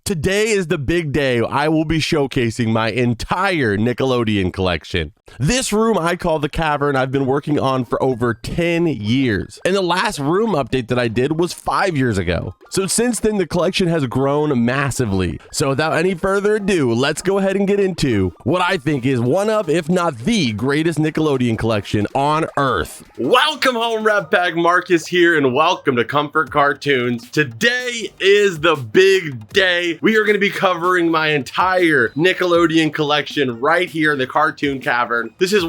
Today is the big day. I will be showcasing my entire Nickelodeon collection. This room I call the Cavern I've been working on for over 10 years. And the last room update that I did was 5 years ago. So since then, the collection has grown massively. So without any further ado, let's go ahead and get into what I think is one of, if not the greatest Nickelodeon collection on Earth. Welcome home, Rep Pack. Marcus here, and welcome to Comfort Cartoons. Today is the big day. We are going to be covering my entire Nickelodeon collection right here in the Cartoon Cavern. This is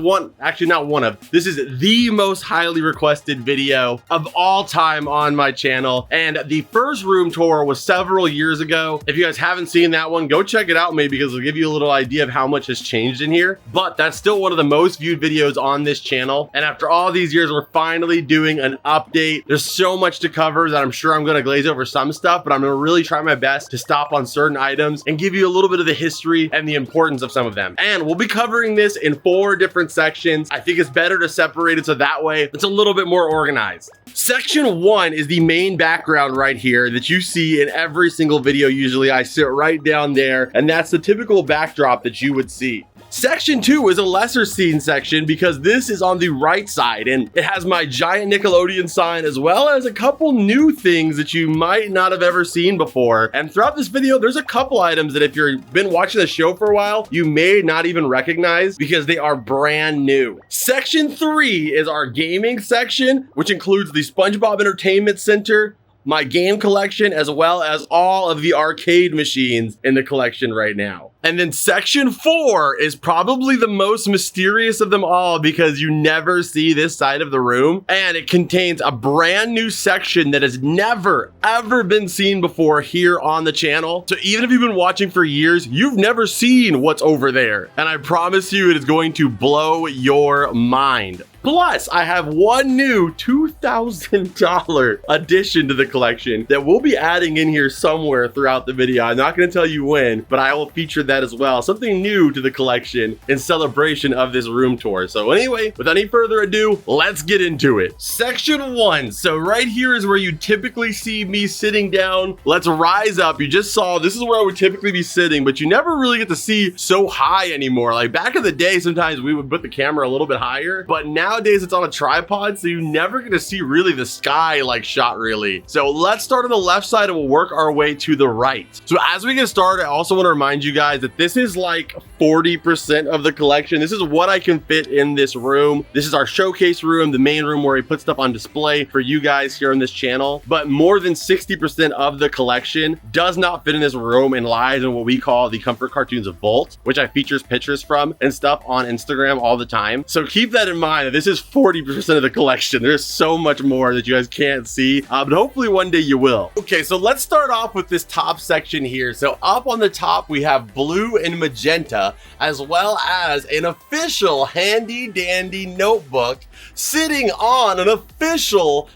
this is the most highly requested video of all time on my channel. And the first room tour was several years ago. If you guys haven't seen that one, go check it out maybe, because it'll give you a little idea of how much has changed in here. But that's still one of the most viewed videos on this channel. And after all these years, we're finally doing an update. There's so much to cover that I'm sure I'm going to glaze over some stuff, but I'm going to really try my best to stop on certain items and give you a little bit of the history and the importance of some of them. And we'll be covering this in 4 different sections. I think it's better to separate it so that way it's a little bit more organized. Section 1 is the main background right here that you see in every single video. Usually I sit right down there, and that's the typical backdrop that you would see. Section 2 is a lesser seen section because this is on the right side, and it has my giant Nickelodeon sign as well as a couple new things that you might not have ever seen before. And throughout this video, there's a couple items that if you've been watching the show for a while, you may not even recognize because they are brand new. Section 3 is our gaming section, which includes the Spongebob Entertainment Center, my game collection, as well as all of the arcade machines in the collection right now. And then section 4 is probably the most mysterious of them all because you never see this side of the room, and it contains a brand new section that has never ever been seen before here on the channel. So even if you've been watching for years, you've never seen what's over there, and I promise you it is going to blow your mind. Plus, I have one new $2,000 addition to the collection that we'll be adding in here somewhere throughout the video. I'm not going to tell you when, but I will feature that as well. Something new to the collection in celebration of this room tour. So anyway, without any further ado, let's get into it. Section 1. So right here is where you typically see me sitting down. Let's rise up. You just saw this is where I would typically be sitting, but you never really get to see so high anymore. Like back in the day, sometimes we would put the camera a little bit higher, but nowadays it's on a tripod, so you never get to see really the sky like shot really. So let's start on the left side and we'll work our way to the right. So as we get started, I also want to remind you guys that this is like 40% of the collection. This is what I can fit in this room. This is our showcase room, the main room where we put stuff on display for you guys here on this channel. But more than 60% of the collection does not fit in this room and lies in what we call the Comfort Cartoons Vault, which I features pictures from and stuff on Instagram all the time. So keep that in mind. This is 40% of the collection. There's so much more that you guys can't see, but hopefully one day you will. Okay, so let's start off with this top section here. So up on the top, we have blue and magenta, as well as an official handy dandy notebook sitting on an official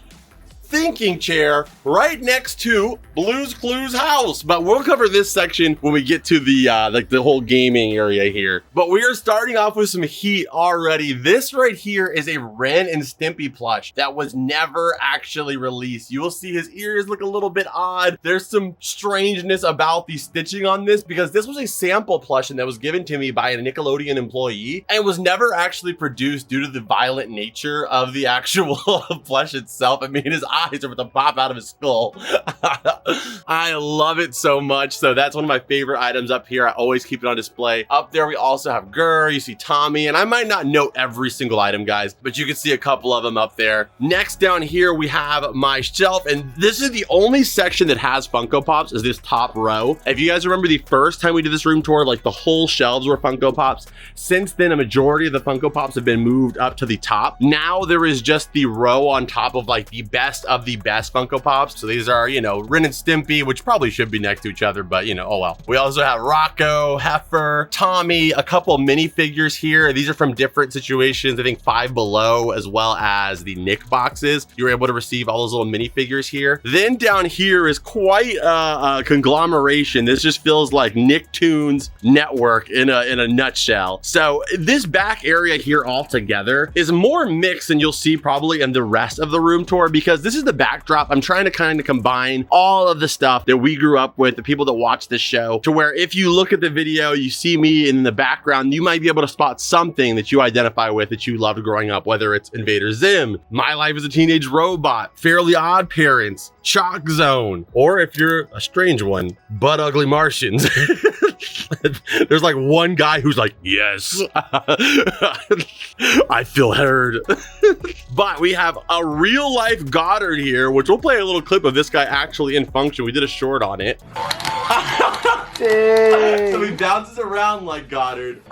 thinking chair right next to Blue's Clues house. But we'll cover this section when we get to the like the whole gaming area here. But we are starting off with some heat already. This right here is a Ren and Stimpy plush that was never actually released. You will see his ears look a little bit odd. There's some strangeness about the stitching on this because this was a sample plush and that was given to me by a Nickelodeon employee and was never actually produced due to the violent nature of the actual plush itself. I mean, his eyes are about to pop out of his skull. I love it so much. So that's one of my favorite items up here. I always keep it on display. Up there, we also have Gurr, you see Tommy, and I might not note every single item, guys, but you can see a couple of them up there. Next down here, we have my shelf, and this is the only section that has Funko Pops, is this top row. If you guys remember the first time we did this room tour, like the whole shelves were Funko Pops. Since then, a majority of the Funko Pops have been moved up to the top. Now there is just the row on top of like the best of the best Funko Pops. So these are, you know, Ren and Stimpy, which probably should be next to each other, but you know, oh well. We also have Rocco, Heifer, Tommy, a couple minifigures here. These are from different situations. I think Five Below, as well as the Nick boxes. You were able to receive all those little minifigures here. Then down here is quite a conglomeration. This just feels like Nicktoons network in a nutshell. So this back area here all together is more mixed than you'll see probably in the rest of the room tour, because this is is the backdrop. I'm trying to kind of combine all of the stuff that we grew up with, the people that watch this show, to where if you look at the video, you see me in the background, you might be able to spot something that you identify with that you loved growing up, whether it's Invader Zim, My Life as a Teenage Robot, Fairly Odd Parents, Chalk Zone, or if you're a strange one, Butt Ugly Martians. There's like one guy who's like, yes, I feel heard. But we have a real life Goddard here, which we'll play a little clip of this guy actually in function. We did a short on it. So he bounces around like Goddard.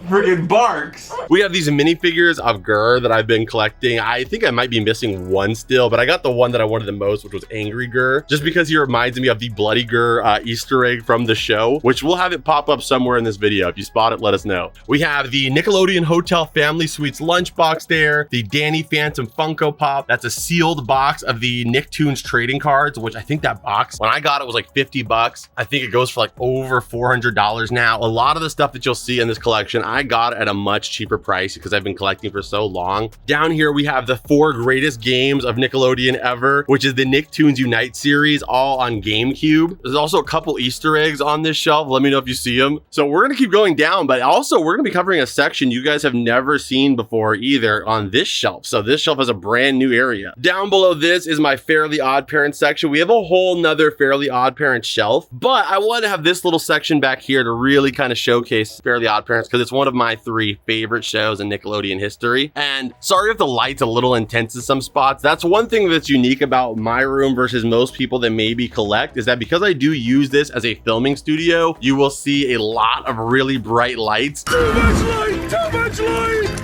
Friggin' barks. We have these minifigures of Gurr that I've been collecting. I think I might be missing one still, but I got the one that I wanted the most, which was Angry Gurr, just because he reminds me of the Bloody Gurr Easter egg from the show, which we'll have it pop up somewhere in this video. If you spot it, let us know. We have the Nickelodeon Hotel Family Suites lunchbox there, the Danny Phantom Funko Pop. That's a sealed box of the Nicktoons trading cards, which I think that box, when I got it, was like 50 bucks. I think it goes for like over $400 now. A lot of the stuff that you'll see in this collection, I got at a much cheaper price because I've been collecting for so long. Down here, we have the 4 greatest games of Nickelodeon ever, which is the Nicktoons Unite series, all on GameCube. There's also a couple Easter eggs on this shelf. Let me know if you see them. So we're gonna keep going down, but also we're gonna be covering a section you guys have never seen before either on this shelf. So this shelf has a brand new area. Down below this is my Fairly Odd Parents section. We have a whole nother Fairly Odd Parents shelf, but I want to have this little section back here to really kind of showcase Fairly Odd Parents because it's one of my 3 favorite shows in Nickelodeon history. And sorry if the light's a little intense in some spots. That's one thing that's unique about my room versus most people that maybe collect, is that because I do use this as a filming studio, you will see a lot of really bright lights. Too much light! Too much light!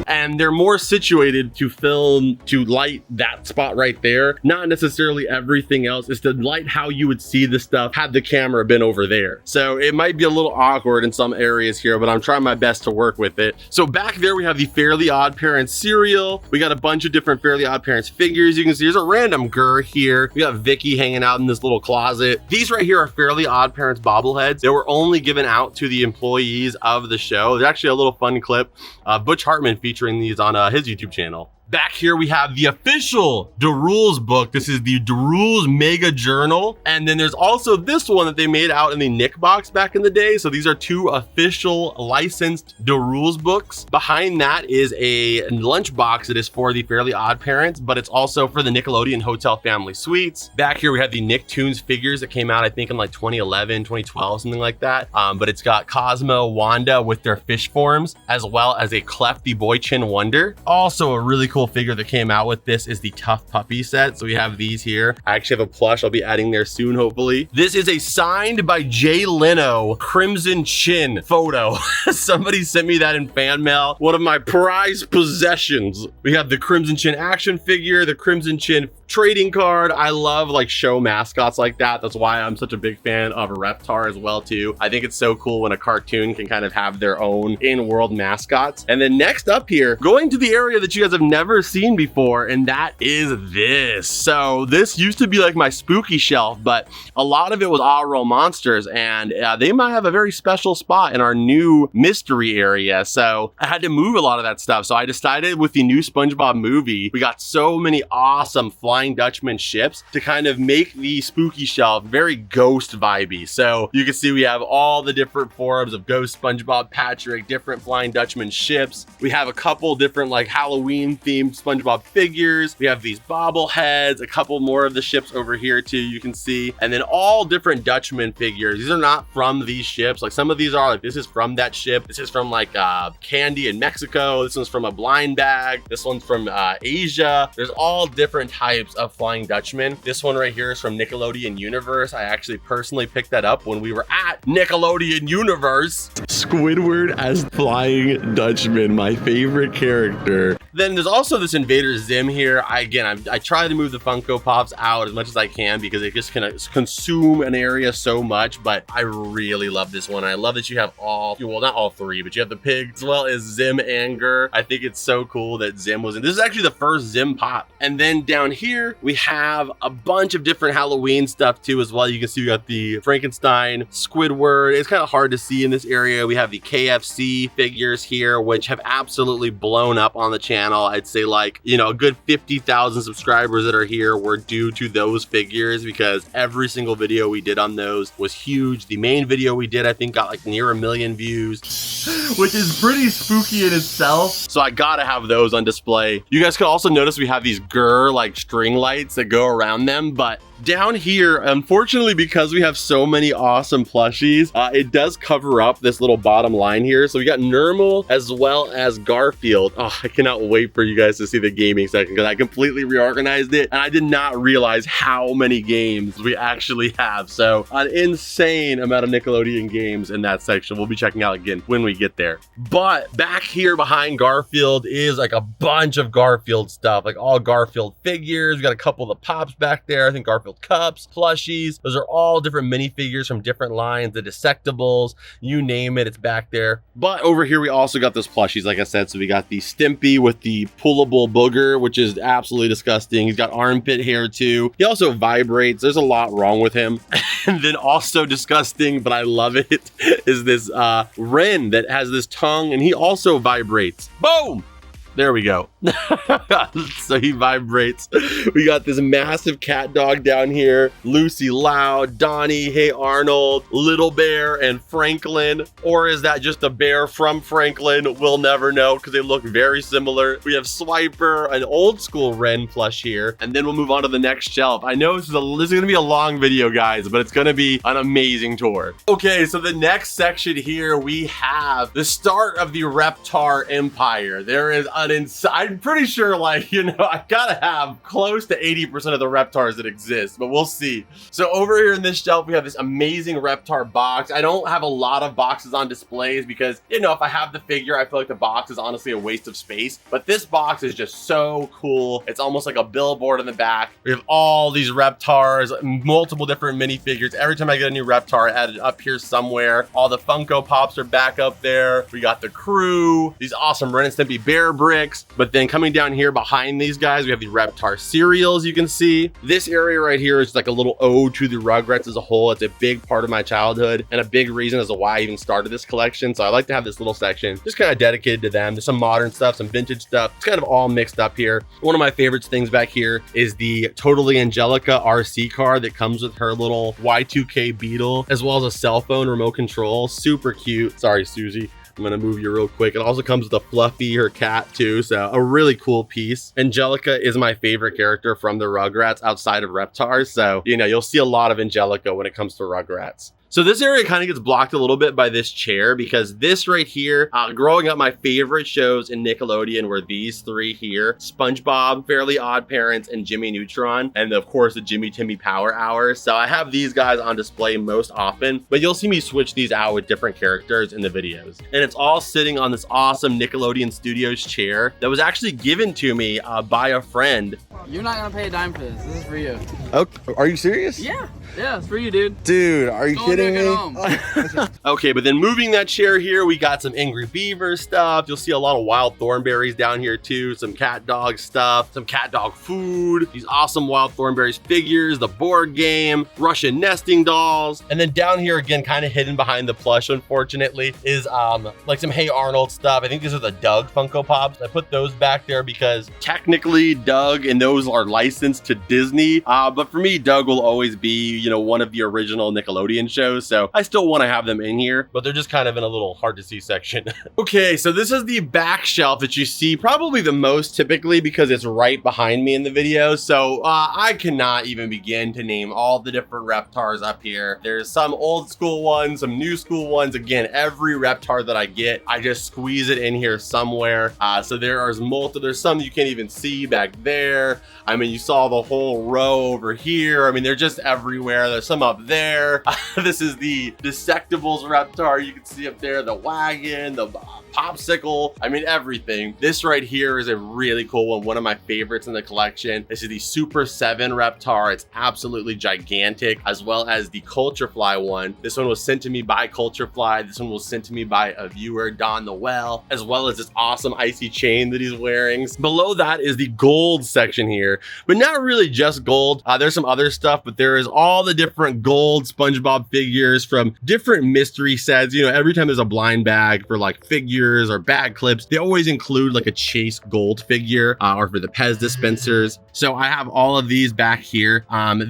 And they're more situated to film, to light that spot right there, not necessarily everything else. It's to light how you would see the stuff had the camera been over there. So it might be a little awkward in some areas here, but I'm trying my best to work with it. So back there we have the Fairly Odd Parents cereal. We got a bunch of different Fairly Odd Parents figures. You can see there's a random Gurr here. We got Vicky hanging out in this little closet. These right here are Fairly Odd Parents bobbleheads. They were only given out to the employees of the show. There's actually a little fun clip of Butch Hartman featuring these on his YouTube channel. Back here we have the official The Rules book. This is the The Rules Mega Journal. And then there's also this one that they made out in the Nick box back in the day. So these are 2 official licensed The Rules books. Behind that is a lunchbox that is for the Fairly Odd Parents, but it's also for the Nickelodeon Hotel Family Suites. Back here we have the Nicktoons figures that came out, I think in like 2011, 2012, something like that. But it's got Cosmo, Wanda with their fish forms, as well as a Clef the Boy Chin Wonder. Also a really cool figure that came out with this is the Tough Puppy set. So we have these here. I actually have a plush I'll be adding there soon, hopefully. This is a signed by Jay Leno Crimson Chin photo. Somebody sent me that in fan mail. One of my prized possessions. We have the Crimson Chin action figure, the Crimson Chin trading card. I love like show mascots like that. That's why I'm such a big fan of Reptar as well too. I think it's so cool when a cartoon can kind of have their own in-world mascots. And then next up here, going to the area that you guys have never seen before, and that is this. So this used to be like my spooky shelf, but a lot of it was All Real Monsters, and they might have a very special spot in our new mystery area. So I had to move a lot of that stuff. So I decided with the new SpongeBob movie, we got so many awesome Flying Dutchman ships to kind of make the spooky shelf very ghost vibey. So you can see we have all the different forms of Ghost SpongeBob Patrick, different Flying Dutchman ships. We have a couple different like Halloween themed SpongeBob figures. We have these bobbleheads, a couple more of the ships over here too, you can see, and then all different Dutchman figures. These are not from these ships. Like some of these are like, this is from that ship. This is from like Candy in Mexico. This one's from a blind bag. This one's from Asia. There's all different types of Flying Dutchman. This one right here is from Nickelodeon Universe. I actually personally picked that up when we were at Nickelodeon Universe. Squidward as Flying Dutchman, my favorite character. Then there's also this Invader Zim here. I try to move the Funko Pops out as much as I can because it just can consume an area so much, but I really love this one. I love that you have all, well, not all 3, but you have the pig as well as Zim and Gurr. I think it's so cool that Zim was in. This is actually the first Zim pop. And then down here, we have a bunch of different Halloween stuff too as well. You can see we got the Frankenstein, Squidward. It's kind of hard to see in this area. We have the KFC figures here, which have absolutely blown up on the channel. channel. I'd say like, you know, a good 50,000 subscribers that are here were due to those figures, because every single video we did on those was huge. The main video we did, I think, got like near 1 million views, which is pretty spooky in itself. So I gotta have those on display. You guys can also notice we have these like string lights that go around them, but down here, unfortunately, because we have so many awesome plushies, it does cover up this little bottom line here. So we got Nermal as well as Garfield. Oh, I cannot wait for you guys to see the gaming section, because I completely reorganized it and I did not realize how many games we actually have. So an insane amount of Nickelodeon games in that section. We'll be checking out again when we get there. But back here behind Garfield is like a bunch of Garfield stuff, like all Garfield figures. We got a couple of the pops back there. I think Garfield cups, plushies. Those are all different minifigures from different lines, the Dissectables, you name it, it's back there. But over here, we also got those plushies, like I said. So we got the Stimpy with the pullable booger, which is absolutely disgusting. He's got armpit hair too. He also vibrates. There's a lot wrong with him. And then also disgusting, but I love it, is this Ren that has this tongue, and he also vibrates. Boom! There we go. So he vibrates. We got this massive cat dog down here. Lucy Loud, Donnie, Hey Arnold, Little Bear, and Franklin. Or is that just a bear from Franklin? We'll never know, because they look very similar. We have Swiper, an old school Ren plush here. And then we'll move on to the next shelf. I know this is gonna be a long video, guys, but it's gonna be an amazing tour. Okay, so the next section here, we have the start of the Reptar Empire. There is I'm pretty sure, like, you know, I gotta have close to 80% of the Reptars that exist, but we'll see. So over here in this shelf, we have this amazing Reptar box. I don't have a lot of boxes on displays because, you know, if I have the figure, I feel like the box is honestly a waste of space. But this box is just so cool. It's almost like a billboard in the back. We have all these Reptars, multiple different minifigures. Every time I get a new Reptar, I add it up here somewhere. All the Funko Pops are back up there. We got the crew, these awesome Ren and Stimpy bear bricks. But then coming down here behind these guys, we have the Reptar cereals, you can see. This area right here is like a little ode to the Rugrats as a whole. It's a big part of my childhood and a big reason as to why I even started this collection. So I like to have this little section just kind of dedicated to them. There's some modern stuff, some vintage stuff. It's kind of all mixed up here. One of my favorite things back here is the Totally Angelica RC car that comes with her little Y2K Beetle, as well as a cell phone remote control. Super cute. Sorry, Susie. I'm gonna move you real quick. It also comes with a Fluffy, her cat too, so a really cool piece. Angelica is my favorite character from the Rugrats outside of Reptar, so, you know, you'll see a lot of Angelica when it comes to Rugrats. So this area kind of gets blocked a little bit by this chair, because this right here, growing up, my favorite shows in Nickelodeon were these three here: Spongebob, Fairly Odd Parents, and Jimmy Neutron, and of course the Jimmy Timmy Power Hour. So I have these guys on display most often, but you'll see me switch these out with different characters in the videos. And it's all sitting on this awesome Nickelodeon Studios chair that was actually given to me by a friend. You're not gonna pay a dime for this. This is for you. Okay, are you serious? Yeah, it's for you, dude. Dude, are you kidding me? Okay, but then moving that chair here, we got some Angry Beaver stuff. You'll see a lot of wild thornberries down here too, some cat dog stuff, some cat dog food, these awesome wild thornberries figures, the board game, Russian nesting dolls. And then down here again, kind of hidden behind the plush, unfortunately, is like some Hey Arnold stuff. I think these are the Doug Funko Pops. I put those back there because technically Doug and those are licensed to Disney, but for me, Doug will always be, you know, one of the original Nickelodeon shows, so I still want to have them in here, but they're just kind of in a little hard to see section. Okay, so this is the back shelf that you see probably the most typically because it's right behind me in the video. So I cannot even begin to name all the different Reptars up here. There's some old school ones, some new school ones. Again, every Reptar that I get, I just squeeze it in here somewhere. So there's some you can't even see back there. I mean, you saw the whole row over here. I mean, they're just everywhere. There's some up there. This is the Dissectables Reptar. You can see up there the wagon, the popsicle. I mean, everything. This right here is a really cool one of my favorites in the collection. This is the Super 7 Reptar. It's absolutely gigantic, as well as the Culturefly one. This one was sent to me by Culturefly. This one was sent to me by a viewer, Don Noel, as well as this awesome icy chain that he's wearing. Below that is the gold section here, but not really just gold. There's some other stuff, but there is all the different gold SpongeBob figures from different mystery sets. You know, every time there's a blind bag for like figures or bag clips, they always include like a Chase gold figure or for the Pez dispensers. So I have all of these back here.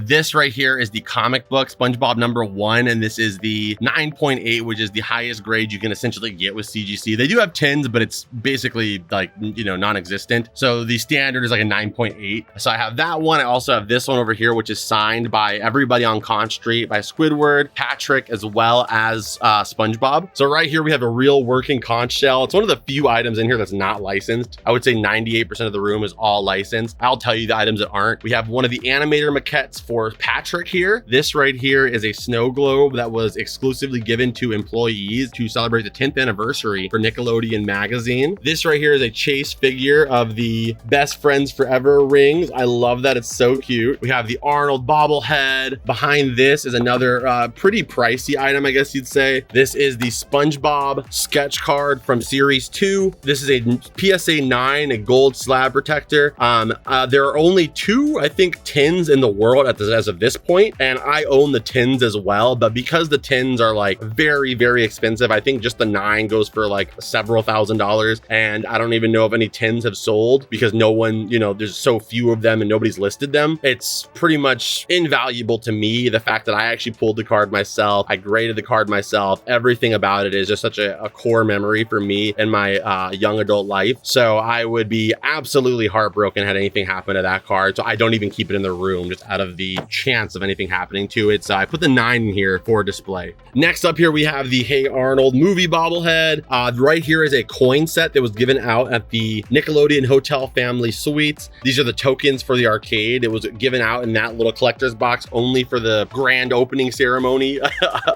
This right here is the comic book SpongeBob #1, and this is the 9.8, which is the highest grade you can essentially get with CGC. They do have 10s, but it's basically like, you know, non-existent. So the standard is like a 9.8. So I have that one. I also have this one over here, which is signed by everybody on Conch Street, by Squidward, Patrick, as well as SpongeBob. So right here we have a real working conch shell. It's one of the few items in here that's not licensed. I would say 98% of the room is all licensed. I'll tell you the items that aren't. We have one of the animator maquettes for Patrick here. This right here is a snow globe that was exclusively given to employees to celebrate the 10th anniversary for Nickelodeon magazine. This right here is a Chase figure of the Best Friends Forever rings. I love that. It's so cute. We have the Arnold bobblehead. Behind this is another pretty pricey item, I guess you'd say. This is the SpongeBob sketch card from series 2. This is a PSA 9, a gold slab protector. There are only 2, I think, tins in the world as of this point, and I own the tins as well, but because the tins are like very, very expensive, I think just the 9 goes for like several $1,000s, and I don't even know if any tins have sold because no one, you know, there's so few of them and nobody's listed them. It's pretty much invaluable to me, the fact that I actually pulled the card myself, I graded the card myself, everything about it is just such a core memory for me in my young adult life. So I would be absolutely heartbroken had anything happen to that card. So I don't even keep it in the room just out of the chance of anything happening to it. So I put the 9 in here for display. Next up here, we have the Hey Arnold movie bobblehead. Right here is a coin set that was given out at the Nickelodeon Hotel Family Suites. These are the tokens for the arcade. It was given out in that little collector's box only for the grand opening ceremony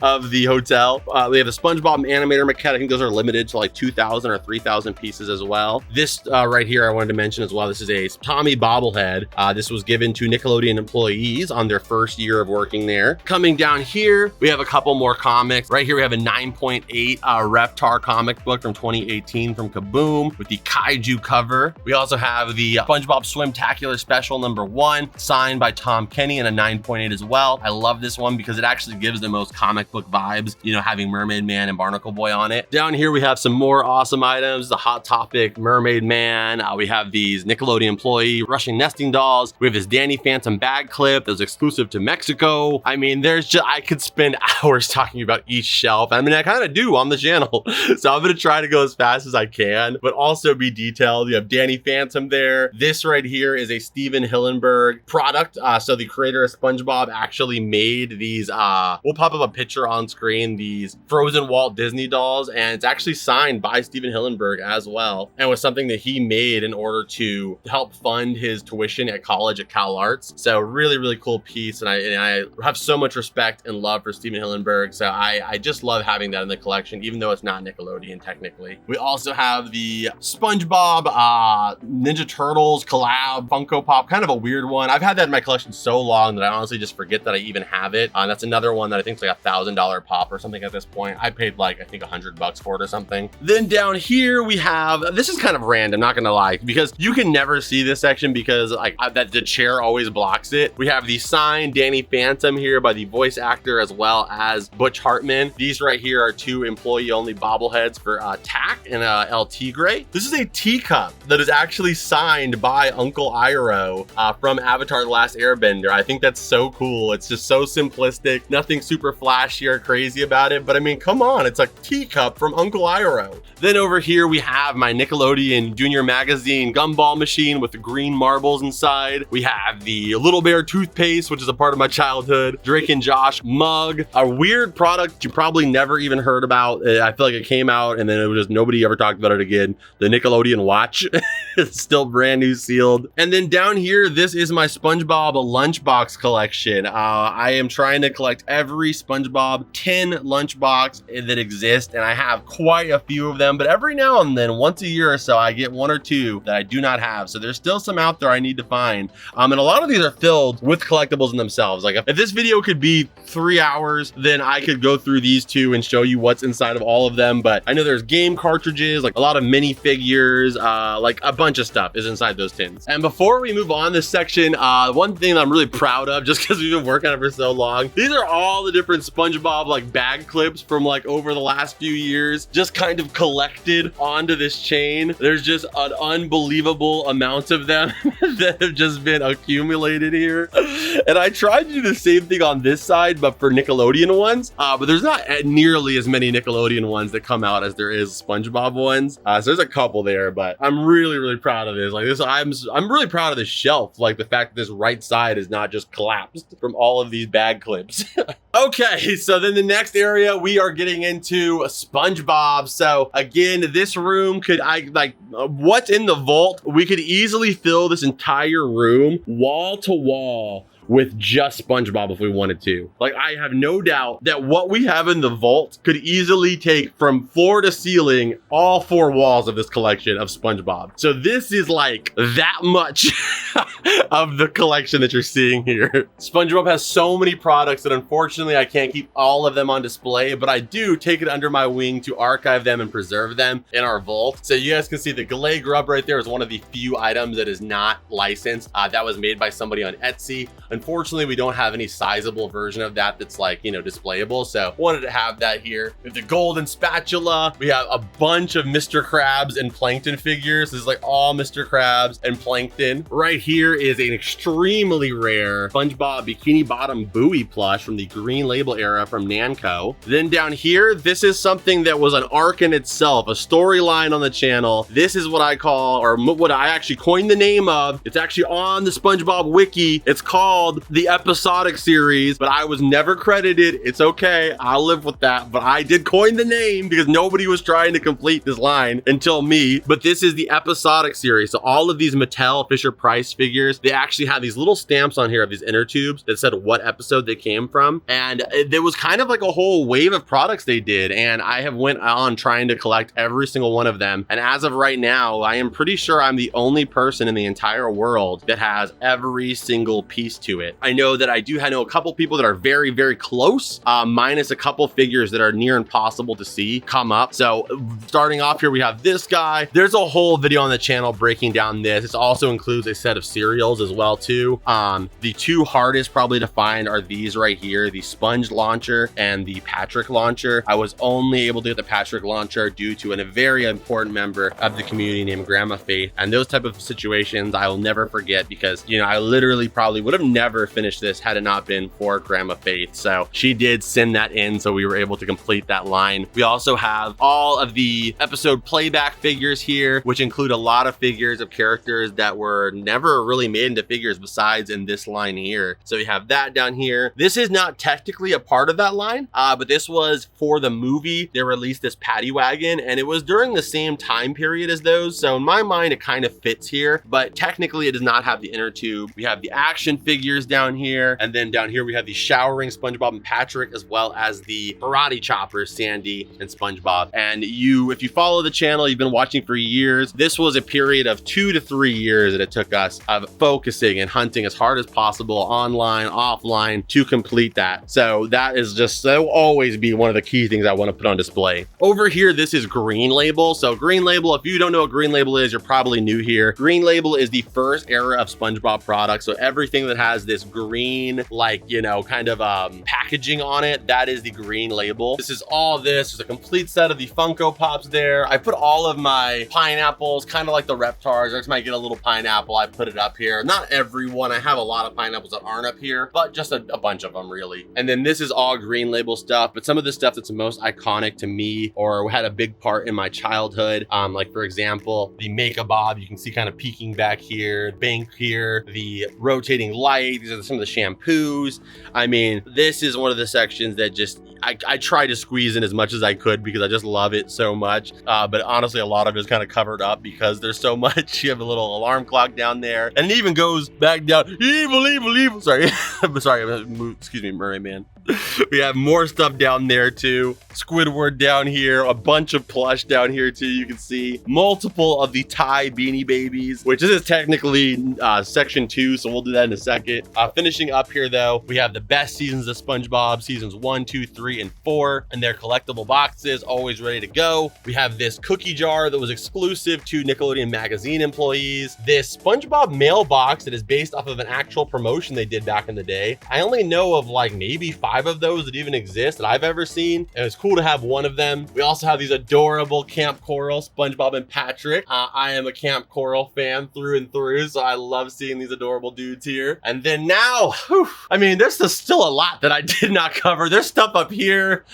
of the hotel. We have a SpongeBob animator maquette. I think those are limited to like 2,000 or 3,000 pieces as well. This right here I wanted to mention as well. This is a Tommy bobblehead. This was given to Nickelodeon employees on their first year of working there. Coming down here, we have a couple more comics. Right here we have a 9.8 Reptar comic book from 2018 from Kaboom with the Kaiju cover. We also have the SpongeBob Swimtacular Special #1 signed by Tom Kenny and a 9.8 as well. I love this one because it actually gives the most comic book vibes, you know, having Mermaid Man and Barnacle Boy on it. Down here we have some more awesome items. The Hot Topic Mermaid Man. We have these Nickelodeon employee Russian nesting dolls. We have this Danny Phantom bag clip that was exclusive to Mexico. I mean, I could spend hours talking about each shelf. I mean, I kind of do on the channel. So I'm going to try to go as fast as I can, but also be detailed. You have Danny Phantom there. This right here is a Steven Hillenburg product. So the creator of SpongeBob actually made these, we'll pop up a picture on screen, these frozen Walt Disney dolls, and it's actually signed by Steven Hillenburg as well, and was something that he made in order to help fund his tuition at college at Cal Arts. So really, really cool piece, and I have so much respect and love for Steven Hillenburg. So I just love having that in the collection, even though it's not Nickelodeon technically. We also have the SpongeBob Ninja Turtles collab Funko Pop, kind of a weird one. I've had that in my collection so long that I honestly just forget that I even have it. That's another one that I think is like $1,000 pop or something at this point. I paid like, I think $100 for it or something. Then down here we have, this is kind of random, not gonna lie, because you can never see this section because like that the chair always blocks it. We have the signed Danny Phantom here by the voice actor as well as Butch Hartman. These right here are 2 employee only bobbleheads for Tack and El Tigre. This is a teacup that is actually signed by Uncle Iroh from Avatar: The Last Airbender. I think that's so cool. It's just so simplistic, nothing super flashy or crazy about it, but I mean, come on, it's a teacup from Uncle Iroh. Then over here we have my Nickelodeon Junior Magazine gumball machine with the green marbles inside. We have the Little Bear toothpaste, which is a part of my childhood. Drake and Josh mug, a weird product you probably never even heard about. I feel like it came out and then it was just nobody ever talked about it again. The Nickelodeon watch. It's still brand new sealed. And then down here, this is my SpongeBob lunchbox collection. I am trying to collect every SpongeBob 10 lunchbox that exists, and I have quite a few of them, but every now and then, once a year or so, I get 1 or 2 that I do not have. So there's still some out there I need to find. And a lot of these are filled with collectibles in themselves. Like if this video could be 3 hours, then I could go through these 2 and show you what's inside of all of them. But I know there's game cartridges cartridges, like a lot of minifigures, like a bunch of stuff is inside those tins. And before we move on this section, one thing that I'm really proud of, just because we've been working on it for so long, these are all the different SpongeBob like bag clips from like over the last few years, just kind of collected onto this chain. There's just an unbelievable amount of them that have just been accumulated here. And I tried to do the same thing on this side, but for Nickelodeon ones, but there's not nearly as many Nickelodeon ones that come out as there is SpongeBob ones. So there's a couple there, but I'm really proud of this. Like this, I'm really proud of the shelf. Like the fact that this right side is not just collapsed from all of these bag clips. Okay, so then the next area we are getting into SpongeBob. So again, this room could, what's in the vault? We could easily fill this entire room wall to wall with just SpongeBob if we wanted to. Like, I have no doubt that what we have in the vault could easily take from floor to ceiling all 4 walls of this collection of SpongeBob. So this is like that much of the collection that you're seeing here. SpongeBob has so many products that unfortunately I can't keep all of them on display, but I do take it under my wing to archive them and preserve them in our vault. So you guys can see the Galay Grub right there is one of the few items that is not licensed. That was made by somebody on Etsy. Unfortunately, we don't have any sizable version of that that's like, you know, displayable. So wanted to have that here. We have the golden spatula. We have a bunch of Mr. Krabs and Plankton figures. This is like all Mr. Krabs and Plankton. Right here is an extremely rare SpongeBob Bikini Bottom Buoy plush from the Green Label era from Namco. Then down here, this is something that was an arc in itself, a storyline on the channel. This is what I call, or what I actually coined the name of. It's actually on the SpongeBob wiki. It's called the episodic series, but I was never credited. It's okay, I'll live with that, but I did coin the name because nobody was trying to complete this line until me. But this is the episodic series. So all of these Mattel Fisher-Price figures, they actually have these little stamps on here of these inner tubes that said what episode they came from. And there was kind of like a whole wave of products they did. And I have went on trying to collect every single one of them. And as of right now, I am pretty sure I'm the only person in the entire world that has every single piece to it. I know that I know a couple people that are very close, minus a couple figures that are near impossible to see come up. So starting off here, we have this guy. There's a whole video on the channel breaking down this. It also includes a set of cereals as well too. The 2 hardest probably to find are these right here, the Sponge launcher and the Patrick launcher. I was only able to get the Patrick launcher due to a very important member of the community named Grandma Faith. And those type of situations I will never forget because, you know, I literally probably would have never finished this had it not been for Grandma Faith. So she did send that in, so we were able to complete that line. We also have all of the episode playback figures here, which include a lot of figures of characters that were never really made into figures besides in this line here. So we have that down here. This is not technically a part of that line, but this was for the movie. They released this paddy wagon and it was during the same time period as those. So in my mind, it kind of fits here, but technically it does not have the inner tube. We have the action figures down here. And then down here, we have the showering SpongeBob and Patrick, as well as the karate choppers, Sandy and SpongeBob. And if you follow the channel, you've been watching for years, this was a period of 2 to 3 years that it took us of focusing and hunting as hard as possible online, offline to complete that. So that is just, that will always be one of the key things I want to put on display. Over here, this is Green Label. So Green Label, if you don't know what Green Label is, you're probably new here. Green Label is the first era of SpongeBob products. So everything that has this green, like, you know, kind of packaging on it, that is the Green Label. This is all this. There's a complete set of the Funko Pops there. I put all of my pineapples, kind of like the Reptars. Every time I get a little pineapple, I put it up here. Not every one. I have a lot of pineapples that aren't up here, but just a bunch of them really. And then this is all Green Label stuff, but some of the stuff that's the most iconic to me or had a big part in my childhood, like for example, the Make-A-Bob, you can see kind of peeking back here, bank here, the rotating light. These are some of the shampoos. I mean, this is one of the sections that just, I try to squeeze in as much as I could because I just love it so much. But honestly, a lot of it is kind of covered up because there's so much. You have a little alarm clock down there, and it even goes back down. Evil. Sorry. Excuse me, Murray Man. We have more stuff down there too. Squidward down here, a bunch of plush down here too. You can see multiple of the Thai Beanie Babies, which this is technically section 2, so we'll do that in a second. Finishing up here though, we have the best seasons of SpongeBob, seasons 1, 2, 3. 3, and 4, and their collectible boxes always ready to go. We have this cookie jar that was exclusive to Nickelodeon magazine employees. This SpongeBob mailbox that is based off of an actual promotion they did back in the day. I only know of like maybe 5 of those that even exist that I've ever seen, and it's cool to have one of them. We also have these adorable Camp Coral, SpongeBob and Patrick. I am a Camp Coral fan through and through, so I love seeing these adorable dudes here. And then now, I mean, there's still a lot that I did not cover. There's stuff up here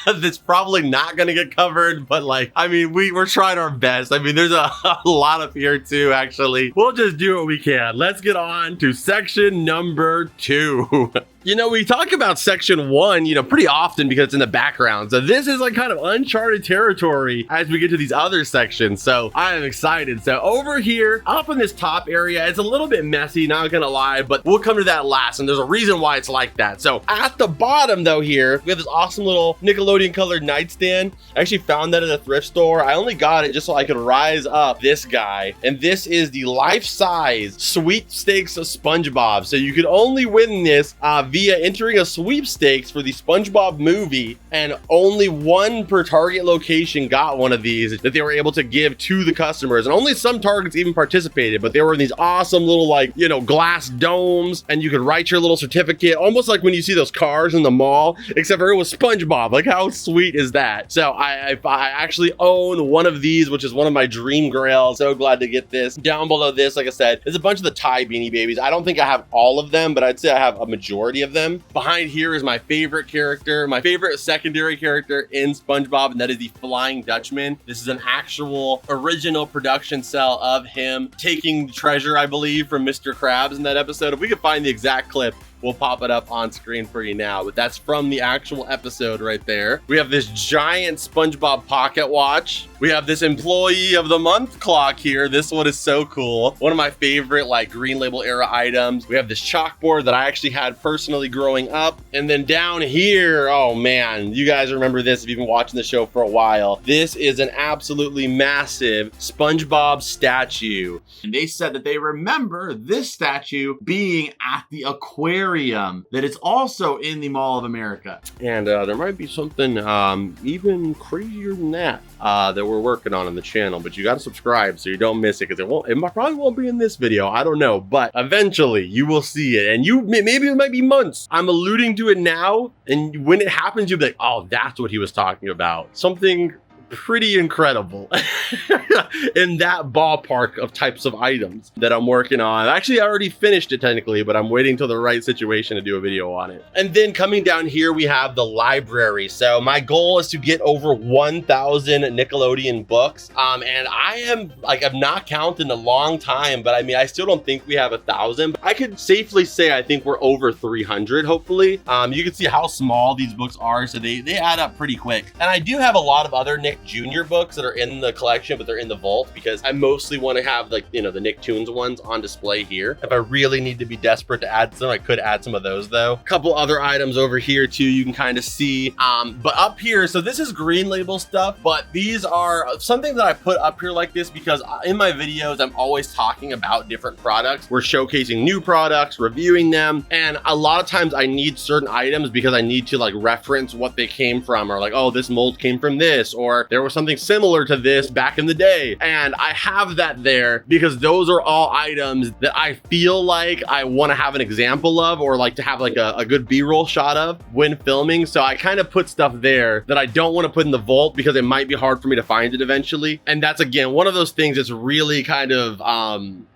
that's probably not gonna get covered, but like, I mean, we're trying our best. I mean, there's a lot up here too, actually. We'll just do what we can. Let's get on to section number 2. You know, we talk about section 1, you know, pretty often because it's in the background. So this is like kind of uncharted territory as we get to these other sections. So I am excited. So over here, up in this top area, it's a little bit messy, not gonna lie, but we'll come to that last. And there's a reason why it's like that. So at the bottom though here, we have this awesome little Nickelodeon colored nightstand. I actually found that at a thrift store. I only got it just so I could rise up this guy. And this is the life-size sweepstakes of SpongeBob. So you could only win this via entering a sweepstakes for the SpongeBob movie, and only one per target location got one of these that they were able to give to the customers, and only some targets even participated, but they were in these awesome little, like, you know, glass domes, and you could write your little certificate, almost like when you see those cars in the mall, except for it was SpongeBob. Like, how sweet is that? So I actually own one of these, which is one of my dream grails. So glad to get this. Down below this, like I said, is a bunch of the Tie Beanie Babies. I don't think I have all of them, but I'd say I have a majority of them. Behind here is my favorite character, my favorite secondary character in SpongeBob, and that is the Flying Dutchman. This is an actual original production cell of him taking treasure, I believe, from Mr. Krabs in that episode. If we could find the exact clip, we'll pop it up on screen for you now, but that's from the actual episode right there. We have this giant SpongeBob pocket watch. We have this employee of the month clock here. This one is so cool. One of my favorite like Green Label era items. We have this chalkboard that I actually had personally growing up. And then down here, oh man, you guys remember this if you've been watching the show for a while. This is an absolutely massive SpongeBob statue. And they said that they remember this statue being at the aquarium that is also in the Mall of America. And there might be something even crazier than that that we're working on the channel, but you got to subscribe so you don't miss it, because it probably won't be in this video. I don't know, but eventually you will see it, and maybe it might be months. I'm alluding to it now, and when it happens, you'll be like, oh, that's what he was talking about. Something pretty incredible in that ballpark of types of items that I'm working on. Actually, I already finished it technically, but I'm waiting till the right situation to do a video on it. And then coming down here, we have the library. So my goal is to get over 1,000 Nickelodeon books. And I am like, I've not counted in a long time, but I mean, I still don't think we have 1,000. I could safely say I think we're over 300, hopefully. You can see how small these books are, so they add up pretty quick. And I do have a lot of other Nick Jr. books that are in the collection, but they're in the vault because I mostly want to have, like, you know, the Nicktoons ones on display here. If I really need to be desperate to add some, I could add some of those though. A couple other items over here too, you can kind of see. But up here, so this is Green Label stuff, but these are something that I put up here like this because in my videos, I'm always talking about different products. We're showcasing new products, reviewing them, and a lot of times I need certain items because I need to like reference what they came from, or like, oh, this mold came from this, or there was something similar to this back in the day. And I have that there because those are all items that I feel like I want to have an example of, or like to have like a good B-roll shot of when filming. So I kind of put stuff there that I don't want to put in the vault because it might be hard for me to find it eventually. And that's, again, one of those things that's really kind of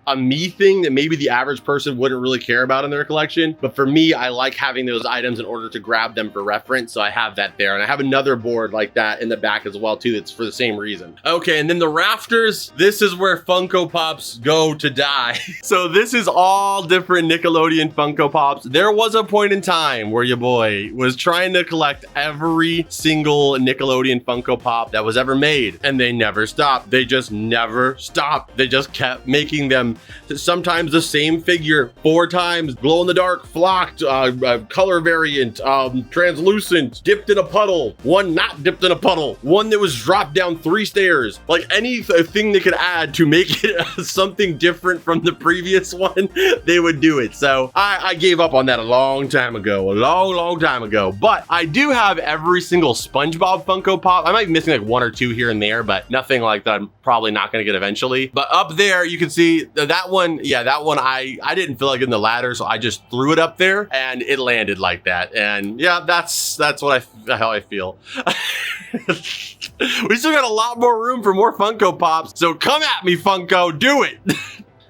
a me thing that maybe the average person wouldn't really care about in their collection. But for me, I like having those items in order to grab them for reference. So I have that there. And I have another board like that in the back as well too, that's for the same reason. Okay, and then the rafters, this is where Funko Pops go to die. So this is all different Nickelodeon Funko Pops. There was a point in time where your boy was trying to collect every single Nickelodeon Funko Pop that was ever made, and they never stopped. They just never stopped. They just kept making them, sometimes the same figure 4 times, glow in the dark, flocked, color variant, translucent, dipped in a puddle, one not dipped in a puddle, one that was was drop down 3 stairs. Like anything they could add to make it something different from the previous one, they would do it. So I gave up on that a long time ago, long time ago. But I do have every single SpongeBob Funko Pop. I might be missing like 1 or 2 here and there, but nothing like that I'm probably not gonna get eventually. But up there, you can see that one, yeah, that one I didn't feel like in the ladder, so I just threw it up there and it landed like that. And yeah, that's how I feel. We still got a lot more room for more Funko Pops, so come at me, Funko, do it.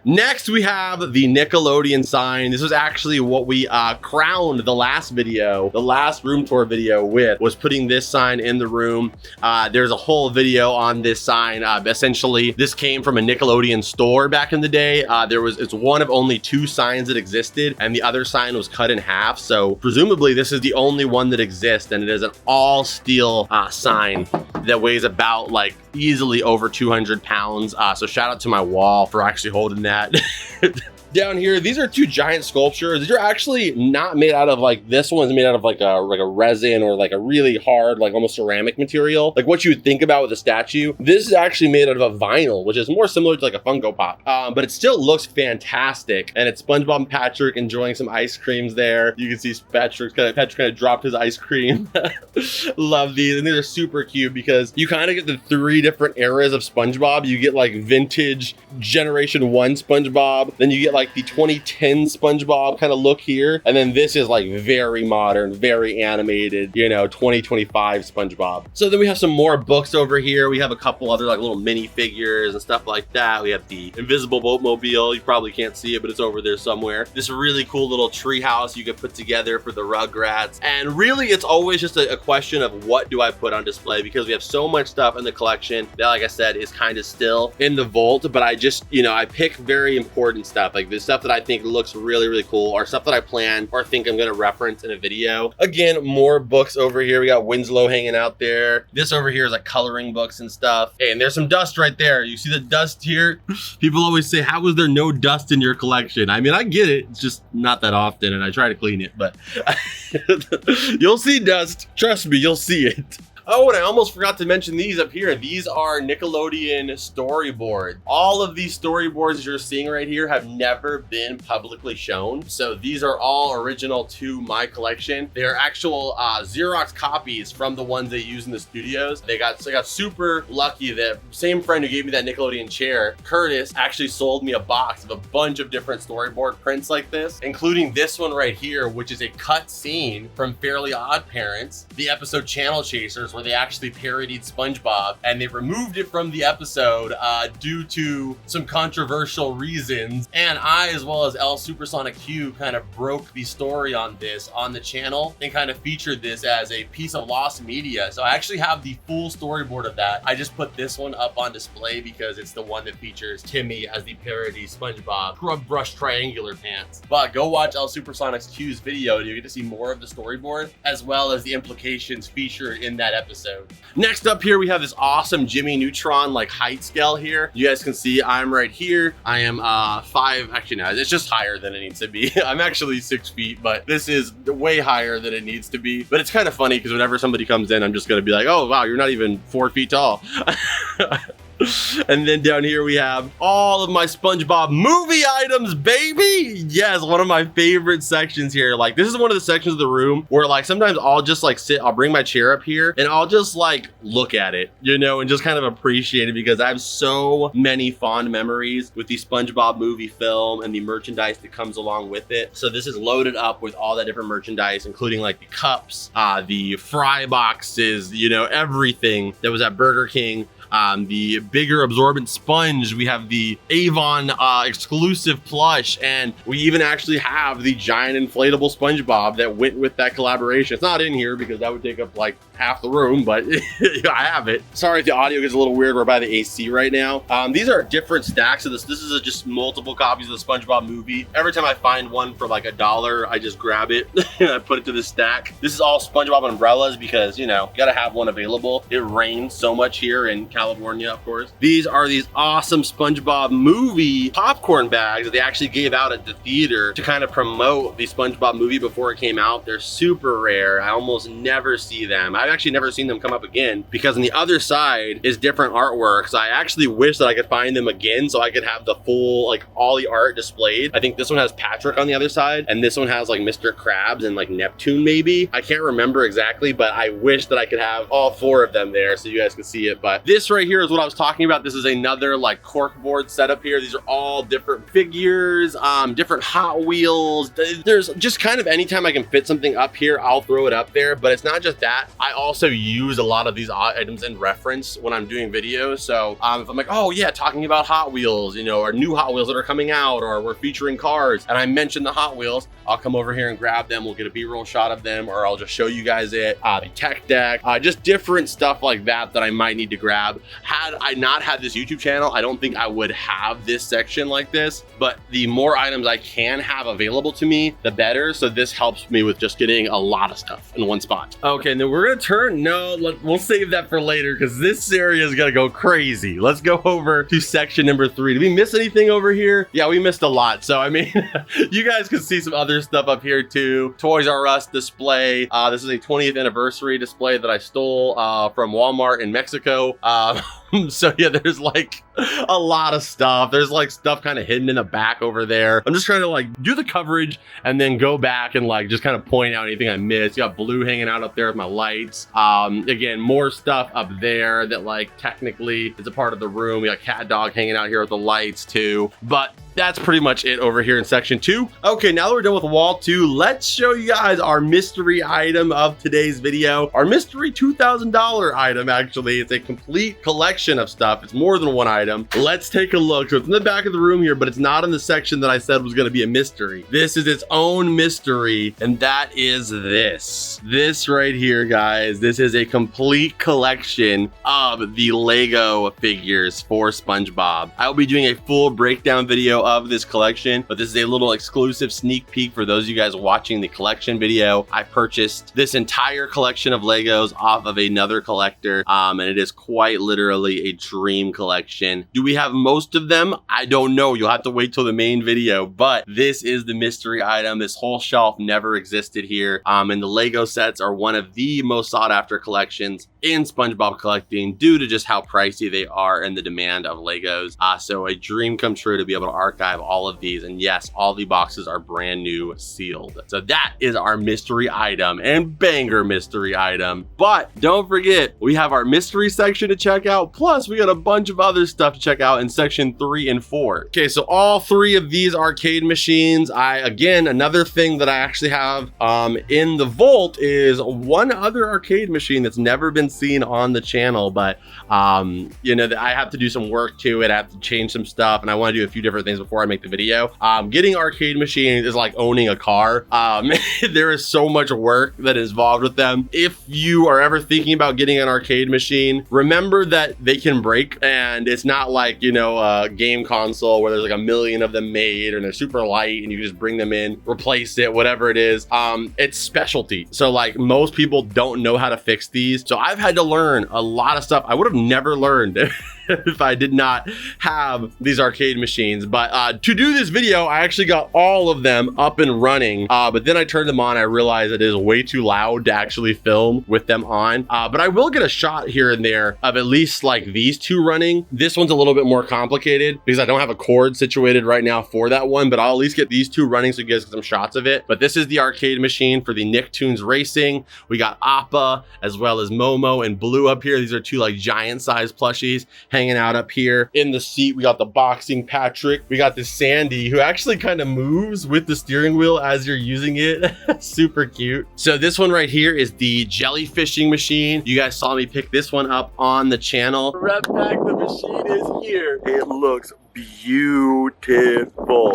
Next, we have the Nickelodeon sign. This was actually what we crowned the last video, the last room tour video with, was putting this sign in the room. There's a whole video on this sign. Essentially, this came from a Nickelodeon store back in the day. It's one of only 2 signs that existed, and the other sign was cut in half. So presumably, this is the only one that exists, and it is an all steel sign that weighs about like easily over 200 pounds. So shout out to my wall for actually holding that. Down here, these are 2 giant sculptures. These are actually not made out of like, this one's made out of like a resin or like a really hard, like almost ceramic material, like what you would think about with a statue. This is actually made out of a vinyl, which is more similar to like a Funko Pop, but it still looks fantastic. And it's SpongeBob and Patrick enjoying some ice creams there. You can see Patrick kind of dropped his ice cream. Love these, and these are super cute because you kind of get the 3 different eras of SpongeBob. You get like vintage Generation 1 SpongeBob, then you get like the 2010 SpongeBob kind of look here, and then this is like very modern, very animated, you know, 2025 SpongeBob. So then we have some more books over here. We have a couple other like little mini figures and stuff like that. We have the invisible boatmobile. You probably can't see it, but it's over there somewhere. This really cool little tree house you could put together for the Rugrats. And really, it's always just a question of what do I put on display, because we have so much stuff in the collection that, like I said, is kind of still in the vault. But I just, you know, I pick very important stuff, like the stuff that I think looks really, really cool, or stuff that I plan or think I'm gonna reference in a video. Again, more books over here. We got Winslow hanging out there. This over here is like coloring books and stuff. Hey, and there's some dust right there. You see the dust here? People always say, how is there no dust in your collection? I mean, I get it. It's just not that often, and I try to clean it, but you'll see dust. Trust me, you'll see it. Oh, and I almost forgot to mention these up here. These are Nickelodeon storyboards. All of these storyboards you're seeing right here have never been publicly shown. So these are all original to my collection. They are actual Xerox copies from the ones they use in the studios. I got super lucky that same friend who gave me that Nickelodeon chair, Curtis, actually sold me a box of a bunch of different storyboard prints like this, including this one right here, which is a cut scene from Fairly Odd Parents, the episode Channel Chasers, where they actually parodied SpongeBob, and they removed it from the episode due to some controversial reasons. And I, as well as L Supersonic Q, kind of broke the story on this on the channel and kind of featured this as a piece of lost media. So I actually have the full storyboard of that. I just put this one up on display because it's the one that features Timmy as the parody SpongeBob, scrub brush triangular pants. But go watch L Supersonic Q's video and you get to see more of the storyboard as well as the implications featured in that episode. Next up here, we have this awesome Jimmy Neutron like height scale here. You guys can see I'm right here. I am 5, actually no, it's just higher than it needs to be. I'm actually 6 feet, but this is way higher than it needs to be. But it's kind of funny because whenever somebody comes in, I'm just gonna be like, oh wow, you're not even 4 feet tall. And then down here we have all of my SpongeBob movie items, baby. Yes, one of my favorite sections here. Like, this is one of the sections of the room where like sometimes I'll just like sit, I'll bring my chair up here and I'll just like look at it, you know, and just kind of appreciate it because I have so many fond memories with the SpongeBob movie film and the merchandise that comes along with it. So this is loaded up with all that different merchandise, including like the cups, the fry boxes, you know, everything that was at Burger King. The bigger absorbent sponge, we have the Avon exclusive plush, and we even actually have the giant inflatable SpongeBob that went with that collaboration. It's not in here because that would take up like half the room, but I have it. Sorry if the audio gets a little weird. We're by the AC right now. These are different stacks of this. This is just multiple copies of the SpongeBob movie. Every time I find one for like $1, I just grab it and I put it to the stack. This is all SpongeBob umbrellas because, you know, you gotta have one available. It rains so much here in California, of course. These are these awesome SpongeBob movie popcorn bags that they actually gave out at the theater to kind of promote the SpongeBob movie before it came out. They're super rare. I almost never see them. I've actually never seen them come up again because on the other side is different artwork. So I actually wish that I could find them again so I could have the full, like all the art displayed. I think this one has Patrick on the other side and this one has like Mr. Krabs and like Neptune maybe. I can't remember exactly, but I wish that I could have all four of them there so you guys can see it. But this right here is what I was talking about. This is another like corkboard setup here. These are all different figures, different Hot Wheels. There's just kind of anytime I can fit something up here, I'll throw it up there. But it's not just that. I also use a lot of these items in reference when I'm doing videos. So if I'm like, oh yeah, talking about Hot Wheels, you know, or new Hot Wheels that are coming out, or we're featuring cars, and I mention the Hot Wheels, I'll come over here and grab them. We'll get a B-roll shot of them, or I'll just show you guys it. The tech deck, just different stuff like that I might need to grab. Had I not had this YouTube channel, I don't think I would have this section like this, but the more items I can have available to me, the better. So this helps me with just getting a lot of stuff in one spot. Okay, and then we're gonna turn, we'll save that for later because this area is gonna go crazy. Let's go over to section number 3. Did we miss anything over here? Yeah, we missed a lot. So I mean, you guys can see some other stuff up here too. Toys R Us display. This is a 20th anniversary display that I stole from Walmart in Mexico. So yeah, there's like a lot of stuff. There's like stuff kind of hidden in the back over there. I'm just trying to like do the coverage and then go back and like just kind of point out anything I missed. You got Blue hanging out up there with my lights. Again, more stuff up there that like technically is a part of the room. We got Cat Dog hanging out here with the lights too. But that's pretty much it over here in section 2. Okay, now that we're done with wall 2, let's show you guys our mystery item of today's video. Our mystery $2,000 item, actually. It's a complete collection of stuff. It's more than one item. Let's take a look. So it's in the back of the room here, but it's not in the section that I said was gonna be a mystery. This is its own mystery, and that is this. This right here, guys. This is a complete collection of the Lego figures for SpongeBob. I will be doing a full breakdown video of this collection, but this is a little exclusive sneak peek for those of you guys watching the collection video. I purchased this entire collection of Legos off of another collector, and it is quite literally a dream collection. Do we have most of them? I don't know. You'll have to wait till the main video, but this is the mystery item. This whole shelf never existed here, and the Lego sets are one of the most sought after collections in SpongeBob collecting due to just how pricey they are and the demand of Legos. So a dream come true to be able to archive all of these, and yes, all the boxes are brand new sealed. So that is our mystery item, and banger mystery item. But don't forget, we have our mystery section to check out, plus we got a bunch of other stuff to check out in section 3 and 4. Okay, so all 3 of these arcade machines, again, another thing that I actually have in the vault is one other arcade machine that's never been seen on the channel, but you know, I have to do some work to it. I have to change some stuff, and I want to do a few different things before I make the video. Getting arcade machines is like owning a car. There is so much work that is involved with them. If you are ever thinking about getting an arcade machine, remember that they can break, and it's not like, you know, a game console where there's like a million of them made and they're super light and you just bring them in, replace it, whatever it is. It's specialty. So like most people don't know how to fix these. So I've had to learn a lot of stuff I would have never learned if I did not have these arcade machines. But to do this video, I actually got all of them up and running, but then I turned them on. I realized it is way too loud to actually film with them on, but I will get a shot here and there of at least like these 2 running. This one's a little bit more complicated because I don't have a cord situated right now for that one, but I'll at least get these 2 running so you guys get some shots of it. But this is the arcade machine for the Nicktoons Racing. We got Appa as well as Momo and Blue up here. These are 2 like giant size plushies hanging out up here. In the seat, we got the boxing Patrick. We got this Sandy who actually kind of moves with the steering wheel as you're using it. Super cute. So this one right here is the jellyfishing machine. You guys saw me pick this one up on the channel. Red Pack, the machine is here. It looks beautiful.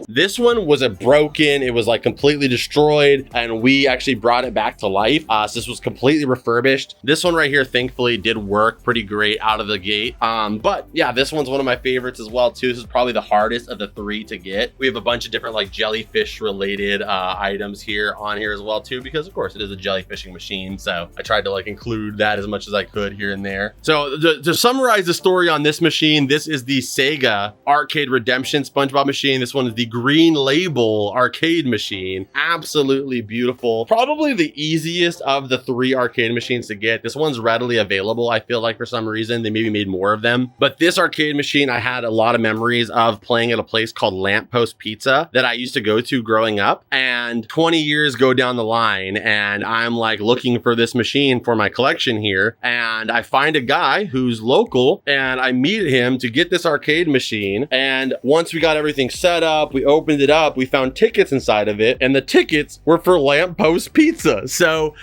This one was broken. It was like completely destroyed, and we actually brought it back to life. So this was completely refurbished. This one right here, thankfully, did work pretty great out of the gate. But yeah, this one's one of my favorites as well too. This is probably the hardest of the 3 to get. We have a bunch of different like jellyfish related items here on here as well too, because of course it is a jellyfishing machine. So I tried to like include that as much as I could here and there. So to summarize the story on this machine, this is the Sega Arcade Redemption SpongeBob machine. This one is the Green Label arcade machine. Absolutely beautiful. Probably the easiest of the 3 arcade machines to get. This one's readily available. I feel like for some reason they maybe made more of them. But this arcade machine, I had a lot of memories of playing at a place called Lamppost Pizza that I used to go to growing up. And 20 years go down the line, and I'm like looking for this machine for my collection here. And I find a guy who's local, and I meet him to get this arcade machine. And once we got everything set up, we opened it up, we found tickets inside of it, and the tickets were for Lamppost Pizza. So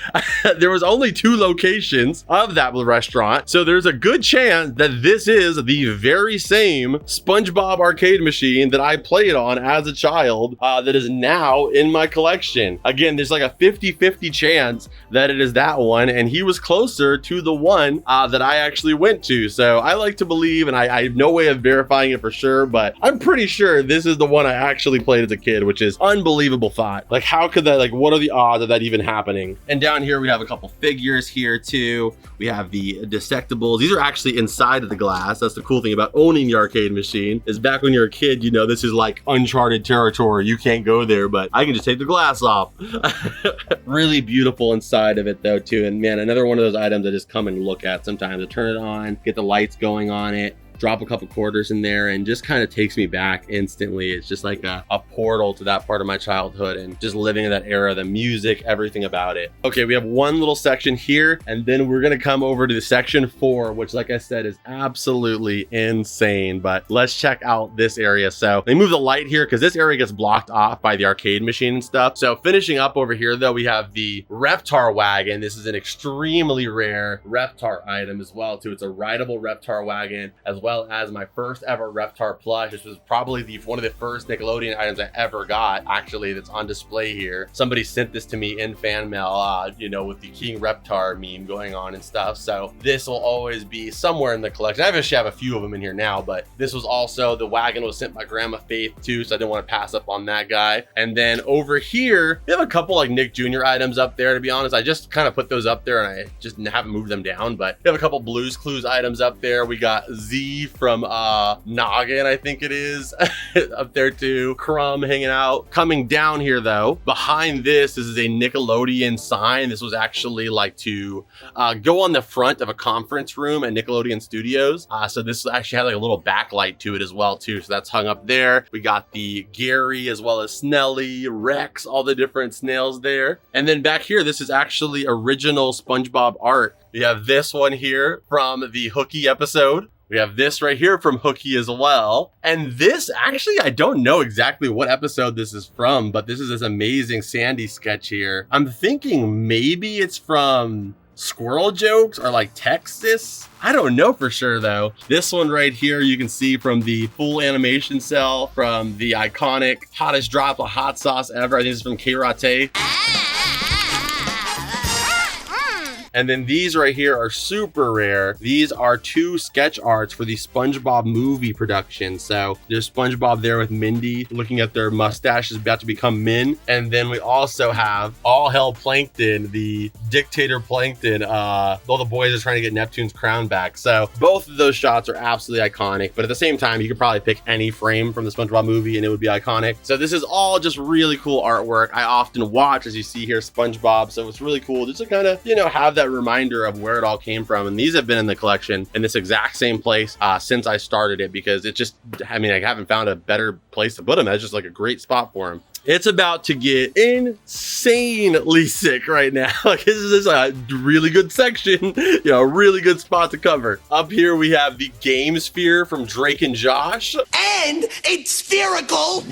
there was only 2 locations of that restaurant. So there's a good chance that this is the very same SpongeBob arcade machine that I played on as a child that is now in my collection. Again, there's like a 50-50 chance that it is that one, and he was closer to the one that I actually went to. So I like to believe, and I have no way of verifying it for sure, but I'm pretty sure this is the one I actually played as a kid, which is unbelievable thought. Like, how could that, like, what are the odds of that even happening? And down here, we have a couple figures here too. We have the Collectibles. These are actually inside of the glass. That's the cool thing about owning the arcade machine, is back when you're a kid, you know, this is like uncharted territory. You can't go there, but I can just take the glass off. Really beautiful inside of it though too. And man, another one of those items I just come and look at sometimes. I turn it on, get the lights going on it, drop a couple quarters in there, and just kind of takes me back instantly. It's just like a portal to that part of my childhood and just living in that era, the music, everything about it. Okay, we have one little section here, and then we're gonna come over to the section 4, which like I said is absolutely insane. But let's check out this area. So they move the light here because this area gets blocked off by the arcade machine and stuff. So finishing up over here though, we have the Reptar wagon. This is an extremely rare Reptar item as well too. It's a rideable Reptar wagon, as well as my first ever Reptar plush. This was probably one of the first Nickelodeon items I ever got, actually, that's on display here. Somebody sent this to me in fan mail, you know, with the King Reptar meme going on and stuff. So this will always be somewhere in the collection. I actually have a few of them in here now, but this was also, the wagon was sent by Grandma Faith too, so I didn't want to pass up on that guy. And then over here, we have a couple like Nick Jr. items up there, to be honest. I just kind of put those up there and I just haven't moved them down, but we have a couple Blue's Clues items up there. We got Z from Noggin, I think it is, up there too. Crumb hanging out. Coming down here though, behind this is a Nickelodeon sign. This was actually like to go on the front of a conference room at Nickelodeon Studios. So this actually had like a little backlight to it as well too. So that's hung up there. We got the Gary as well as Snelly, Rex, all the different snails there. And then back here, this is actually original SpongeBob art. We have this one here from the Hooky episode. We have this right here from Hooky as well. And this, actually, I don't know exactly what episode this is from, but this is this amazing Sandy sketch here. I'm thinking maybe it's from Squirrel Jokes or like Texas. I don't know for sure though. This one right here, you can see from the full animation cell from the iconic hottest drop of hot sauce ever. I think this is from K-Rate. And then these right here are super rare. These are 2 sketch arts for the SpongeBob movie production. So there's SpongeBob there with Mindy looking at their mustaches about to become Min. And then we also have All Hell Plankton, the dictator Plankton. All the boys are trying to get Neptune's crown back. So both of those shots are absolutely iconic. But at the same time, you could probably pick any frame from the SpongeBob movie and it would be iconic. So this is all just really cool artwork. I often watch, as you see here, SpongeBob. So it's really cool just to kind of, you know, have that reminder of where it all came from. And these have been in the collection in this exact same place since I started it, because it just, I mean, I haven't found a better place to put them. That's just like a great spot for them. It's about to get insanely sick right now. Like, this is a really good section, you know, a really good spot to cover. Up here we have the Game Sphere from Drake and Josh. And it's spherical.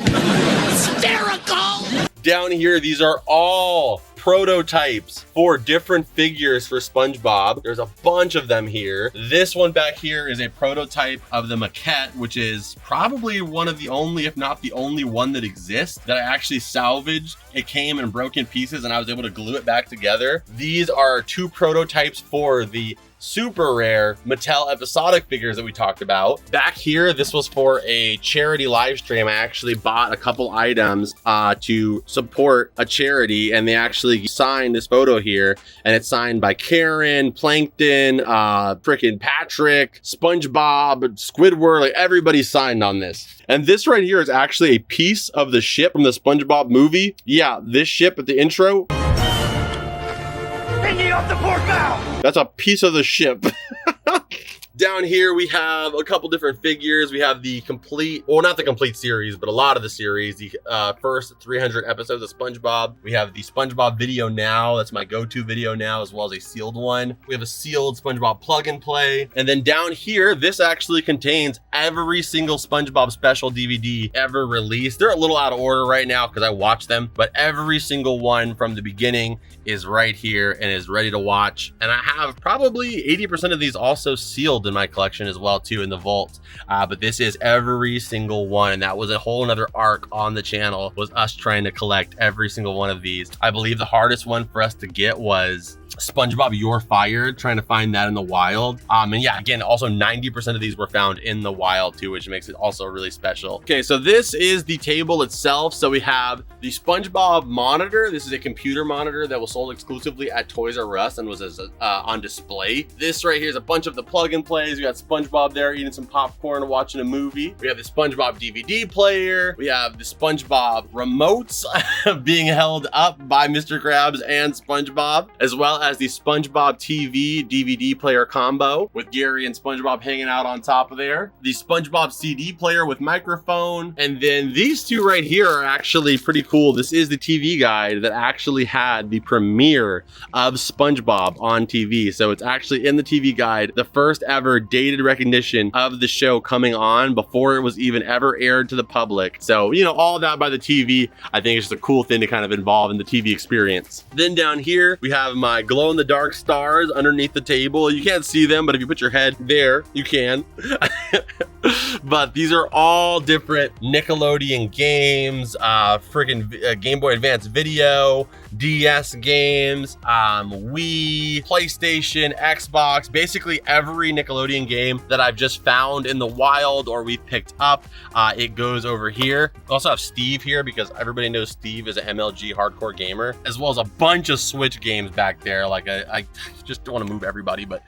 Spherical. Down here, these are all prototypes for different figures for SpongeBob. There's a bunch of them here. This one back here is a prototype of the maquette, which is probably one of the only, if not the only one that exists that I actually salvaged. It came in broken pieces and I was able to glue it back together. These are 2 prototypes for the super rare Mattel episodic figures that we talked about. Back here, this was for a charity live stream. I actually bought a couple items to support a charity, and they actually signed this photo here, and it's signed by Karen, Plankton, freaking Patrick, SpongeBob, Squidward, like everybody signed on this. And this right here is actually a piece of the ship from the SpongeBob movie. Yeah, this ship at the intro. Off the port bow. That's a piece of the ship. Down here, we have a couple different figures. We have the complete, well, not the complete series, but a lot of the series, the first 300 episodes of SpongeBob. We have the SpongeBob Video Now. That's my go-to video now, as well as a sealed one. We have a sealed SpongeBob plug and play. And then down here, this actually contains every single SpongeBob special DVD ever released. They're a little out of order right now because I watched them, but every single one from the beginning is right here and is ready to watch. And I have probably 80% of these also sealed in my collection as well too in the vault. But this is every single one, and that was a whole another arc on the channel, was us trying to collect every single one of these. I believe the hardest one for us to get was SpongeBob You're Fired, trying to find that in the wild. And yeah, again, also 90% of these were found in the wild too, which makes it also really special. Okay, so this is the table itself. So we have the SpongeBob monitor. This is a computer monitor that was sold exclusively at Toys R Us and was on display. This right here is a bunch of the plug and plays. We got SpongeBob there eating some popcorn and watching a movie. We have the SpongeBob DVD player. We have the SpongeBob remotes being held up by Mr. Krabs and SpongeBob, as well as the SpongeBob TV DVD player combo with Gary and SpongeBob hanging out on top of there. The SpongeBob CD player with microphone. And then these 2 right here are actually pretty cool. This is the TV guide that actually had the premiere of SpongeBob on TV. So it's actually in the TV guide, the first ever dated recognition of the show coming on before it was even ever aired to the public. So, you know, all that by the TV, I think it's just a cool thing to kind of involve in the TV experience. Then down here, we have my glow in the dark stars underneath the table. You can't see them, but if you put your head there, you can. But these are all different Nickelodeon games, freaking Game Boy Advance Video, DS games, Wii, PlayStation, Xbox, basically every Nickelodeon game that I've just found in the wild or we picked up, it goes over here. We also have Steve here because everybody knows Steve is an MLG hardcore gamer, as well as a bunch of Switch games back there. Like I just don't want to move everybody, but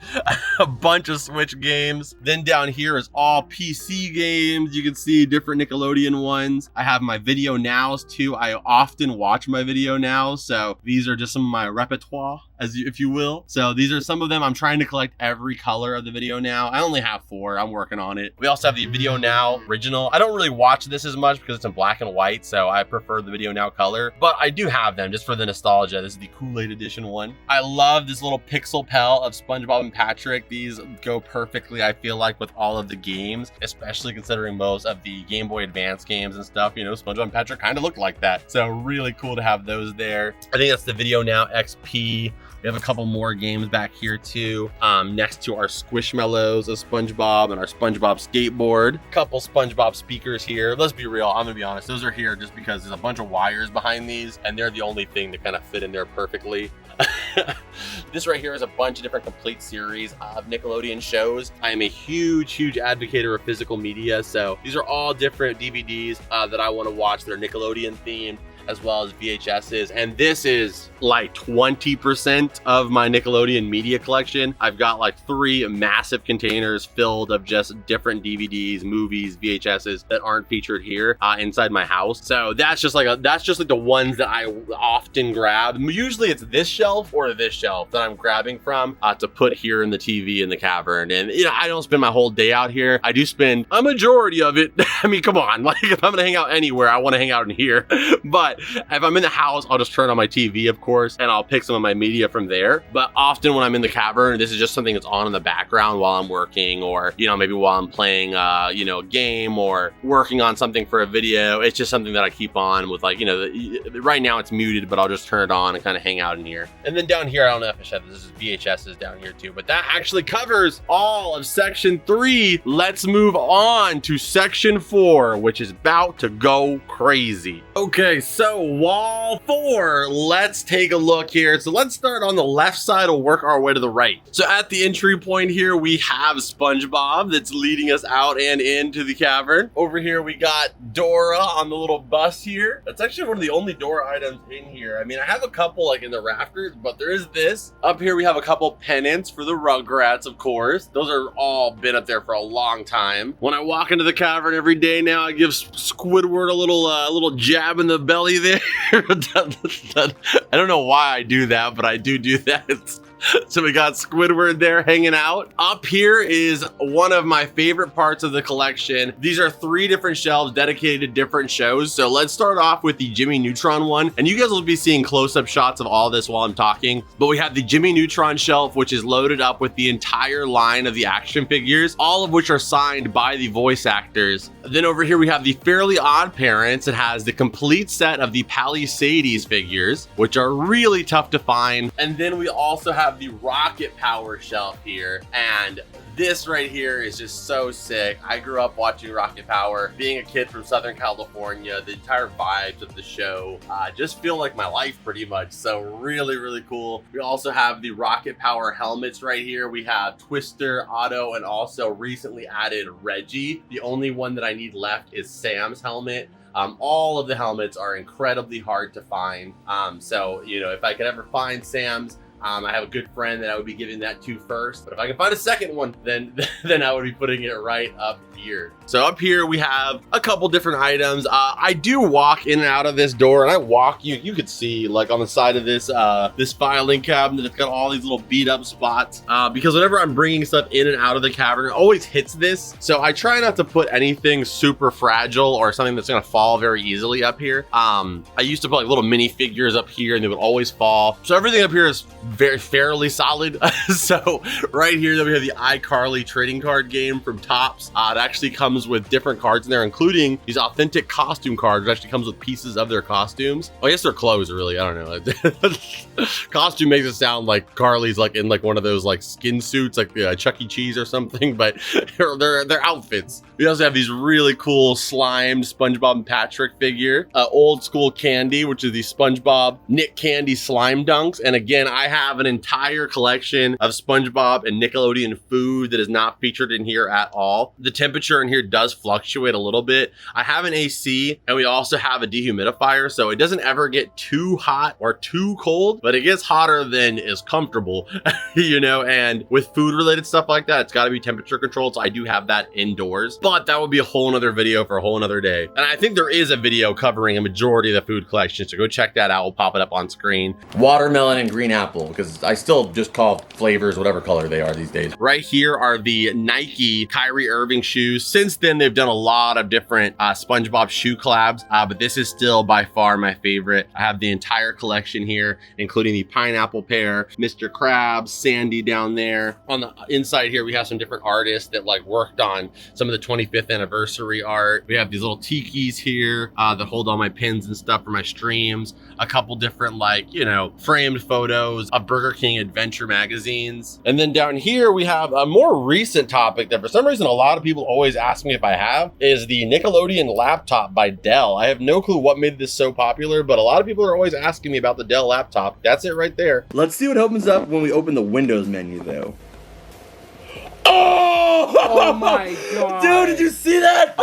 a bunch of Switch games. Then down here is all PC games. You can see different Nickelodeon ones. I have my video nows too. I often watch my video nows, so these are just some of my repertoire, if you will. So these are some of them. I'm trying to collect every color of the video now. I only have 4. I'm working on it. We also have the Video Now original. I don't really watch this as much because it's in black and white, so I prefer the Video Now color, but I do have them just for the nostalgia. This is the Kool-Aid edition one. I love this little pixel pal of SpongeBob and Patrick. These go perfectly, I feel like, with all of the games, especially considering most of the Game Boy Advance games and stuff. You know, SpongeBob and Patrick kind of look like that. So really cool to have those there. I think that's the Video Now XP. We have a couple more games back here too, next to our Squishmallows of SpongeBob and our SpongeBob skateboard. Couple SpongeBob speakers here. Let's be real, I'm gonna be honest, those are here just because there's a bunch of wires behind these and they're the only thing that kind of fit in there perfectly. This right here is a bunch of different complete series of Nickelodeon shows. I am a huge advocate of physical media, so these are all different DVDs that I want to watch that are Nickelodeon themed, as well as VHSs. And this is like 20% of my Nickelodeon media collection. I've got like 3 massive containers filled of just different DVDs, movies, VHSs that aren't featured here inside my house. So that's just like the ones that I often grab. Usually it's this shelf or this shelf that I'm grabbing from to put here in the TV in the cavern. And you know, I don't spend my whole day out here. I do spend a majority of it. I mean, come on, like if I'm gonna hang out anywhere, I want to hang out in here. But If I'm in the house, I'll just turn on my TV, of course, and I'll pick some of my media from there. But often when I'm in the cavern, this is just something that's on in the background while I'm working, or, you know, maybe while I'm playing, you know, a game or working on something for a video. It's just something that I keep on with, like, you know, right now it's muted, but I'll just turn it on and kind of hang out in here. And then down here, I don't know if I said this is VHSs down here too, but that actually covers all of section 3. Let's move on to section 4, which is about to go crazy. Okay, so wall 4, let's take a look here. So let's start on the left side and work our way to the right. So at the entry point here, we have Spongebob that's leading us out and into the cavern. Over here, we got Dora on the little bus here. That's actually one of the only Dora items in here. I mean, I have a couple like in the rafters, but there is this. Up here, we have a couple pennants for the Rugrats, of course. Those are all been up there for a long time. When I walk into the cavern every day now, I give Squidward a little jab in the belly there. I don't know why I do that, but I do that. So we got Squidward there hanging out. Up here is one of my favorite parts of the collection. These are 3 different shelves dedicated to different shows. So let's start off with the Jimmy Neutron one. And you guys will be seeing close-up shots of all this while I'm talking. But we have the Jimmy Neutron shelf, which is loaded up with the entire line of the action figures, all of which are signed by the voice actors. Then over here, we have the Fairly Odd Parents. It has the complete set of the Palisades figures, which are really tough to find. And then we also have the Rocket Power shelf here, and this right here is just so sick. I grew up watching Rocket Power, being a kid from Southern California. The entire vibes of the show just feel like my life pretty much. So really cool. We also have the Rocket Power helmets right here. We have Twister, Otto, and also recently added Reggie. The only one that I need left is Sam's helmet. All of the helmets are incredibly hard to find. So, you know, if I could ever find Sam's, I have a good friend that I would be giving that to first, but if I can find a second one, then I would be putting it right up here. So up here we have a couple different items. I do walk in and out of this door, and I walk, you could see like on the side of this this filing cabinet, it's got all these little beat up spots because whenever I'm bringing stuff in and out of the cavern, it always hits this. So I try not to put anything super fragile or something that's gonna fall very easily up here. I used to put like little mini figures up here, and they would always fall. So everything up here is fairly solid. So right here, then we have the iCarly trading card game from Topps. It actually comes with different cards in there, including these authentic costume cards. It actually comes with pieces of their costumes. I guess their clothes, really. I don't know. Costume makes it sound like Carly's like in like one of those like skin suits, like Chuck E. Cheese or something, but they're outfits. We also have these really cool slimed SpongeBob and Patrick figure, old school candy, which is the SpongeBob Nick Candy slime dunks. And again, I have an entire collection of SpongeBob and Nickelodeon food that is not featured in here at all. The temperature in here does fluctuate a little bit. I have an AC, and we also have a dehumidifier, so it doesn't ever get too hot or too cold, but it gets hotter than is comfortable, you know, and with food related stuff like that, it's got to be temperature controlled, so I do have that indoors, but that would be a whole nother video for a whole nother day. And I think there is a video covering a majority of the food collection, so go check that out. We'll pop it up on screen. Watermelon and green apple, because I still just call flavors whatever color they are these days. Right here are the Nike Kyrie Irving shoes. Since then, they've done a lot of different SpongeBob shoe collabs, but this is still by far my favorite. I have the entire collection here, including the pineapple pair, Mr. Krabs, Sandy down there. On the inside here, we have some different artists that like worked on some of the 25th anniversary art. We have these little tikis here that hold all my pins and stuff for my streams. A couple different like, you know, framed photos of Burger King adventure magazines. And then down here, we have a more recent topic that for some reason, a lot of people always ask me if I have, is the Nickelodeon laptop by Dell. I have no clue what made this so popular, but a lot of people are always asking me about the Dell laptop. That's it right there. Let's see what opens up when we open the Windows menu, though. Oh my god. Dude, did you see that?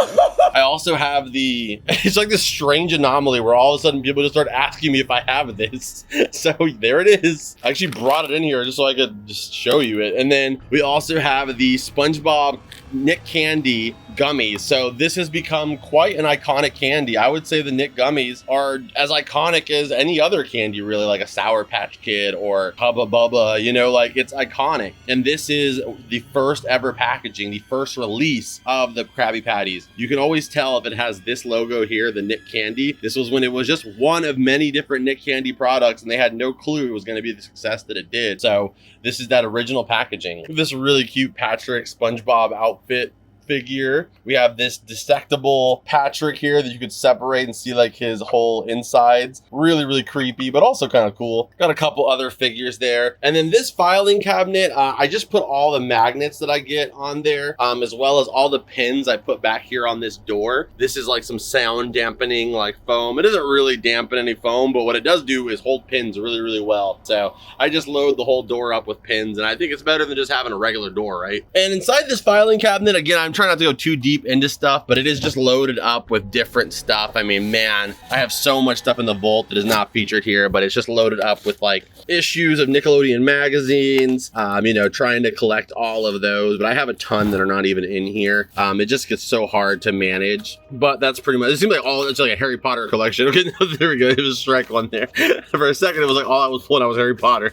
I also have the, it's like this strange anomaly where all of a sudden people just start asking me if I have this. So there it is. I actually brought it in here just so I could just show you it. And then we also have the SpongeBob Nick Candy gummies. So this has become quite an iconic candy. I would say the Nick gummies are as iconic as any other candy, really, like a Sour Patch Kid or Hubba Bubba, you know, like it's iconic. And this is the first first ever packaging, the first release of the Krabby Patties. You can always tell if it has this logo here, the Nick Candy. This was when it was just one of many different Nick Candy products, and they had no clue it was going to be the success that it did. So this is that original packaging. This really cute Patrick SpongeBob outfit figure. We have this dissectable Patrick here that you could separate and see like his whole insides. Really creepy, but also kind of cool. Got a couple other figures there. And then this filing cabinet, I just put all the magnets that I get on there, as well as all the pins I put back here on this door. This is like some sound dampening like foam. It doesn't really dampen any foam, but what it does do is hold pins really well. So I just load the whole door up with pins, and I think it's better than just having a regular door, right? And inside this filing cabinet, again, I'm trying not to go too deep into stuff, but it is just loaded up with different stuff. I mean, man, I have so much stuff in the vault that is not featured here, but it's just loaded up with like issues of Nickelodeon magazines, you know, trying to collect all of those, but I have a ton that are not even in here. It just gets so hard to manage, but that's pretty much, it seems like all, it's like a Harry Potter collection. Okay, there we go, it was Shrek on there. For a second, it was like all I was pulling out was Harry Potter.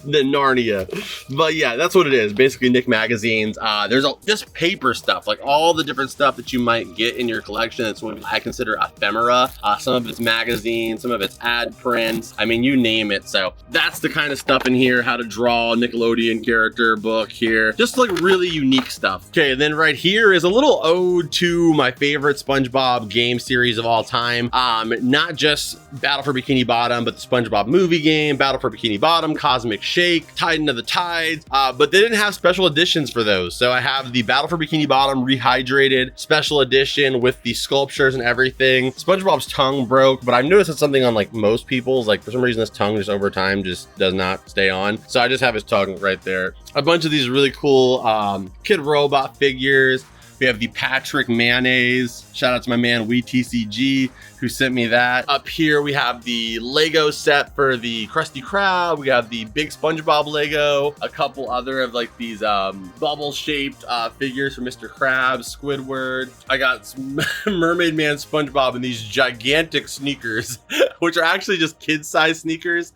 Then Narnia. But yeah, that's what it is, basically Nick magazines. There's just paper stuff, like all the different stuff that you might get in your collection. That's what I consider ephemera. Some of it's magazines, some of it's ad prints. I mean, you name it. So that's the kind of stuff in here. How to draw Nickelodeon character book here. Just like really unique stuff. Okay, and then right here is a little ode to my favorite SpongeBob game series of all time. Not just Battle for Bikini Bottom, but the SpongeBob movie game, Battle for Bikini Bottom, Cosmic Shake, Titan of the Tides. But they didn't have special editions for those. So I have the Battle for Bikini Bottom rehydrated special edition with the sculptures and everything. SpongeBob's tongue broke, but I've noticed it's something on like most people's, like for some reason this tongue just over time just does not stay on. So I just have his tongue right there. A bunch of these really cool Kid Robot figures. We have the Patrick Mayonnaise. Shout out to my man WeTCG who sent me that. Up here we have the Lego set for the Krusty Krab. We have the big SpongeBob Lego. A couple other of like these bubble shaped figures for Mr. Krabs, Squidward. I got some Mermaid Man SpongeBob in these gigantic sneakers, which are actually just kid-size sneakers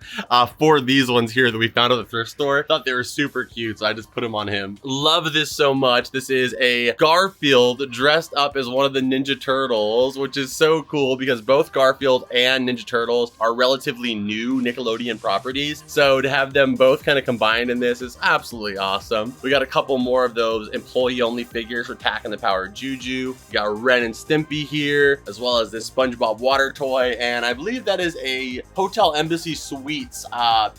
for these ones here that we found at the thrift store. Thought they were super cute, so I just put them on him. Love this so much. This is a Garfield dressed up as one of the Ninja Turtles, which is so cool because both Garfield and Ninja Turtles are relatively new Nickelodeon properties. So to have them both kind of combined in this is absolutely awesome. We got a couple more of those employee-only figures for Tack and the Power of Juju. We got Ren and Stimpy here, as well as this SpongeBob water toy, and I believe that is a Hotel Embassy Suites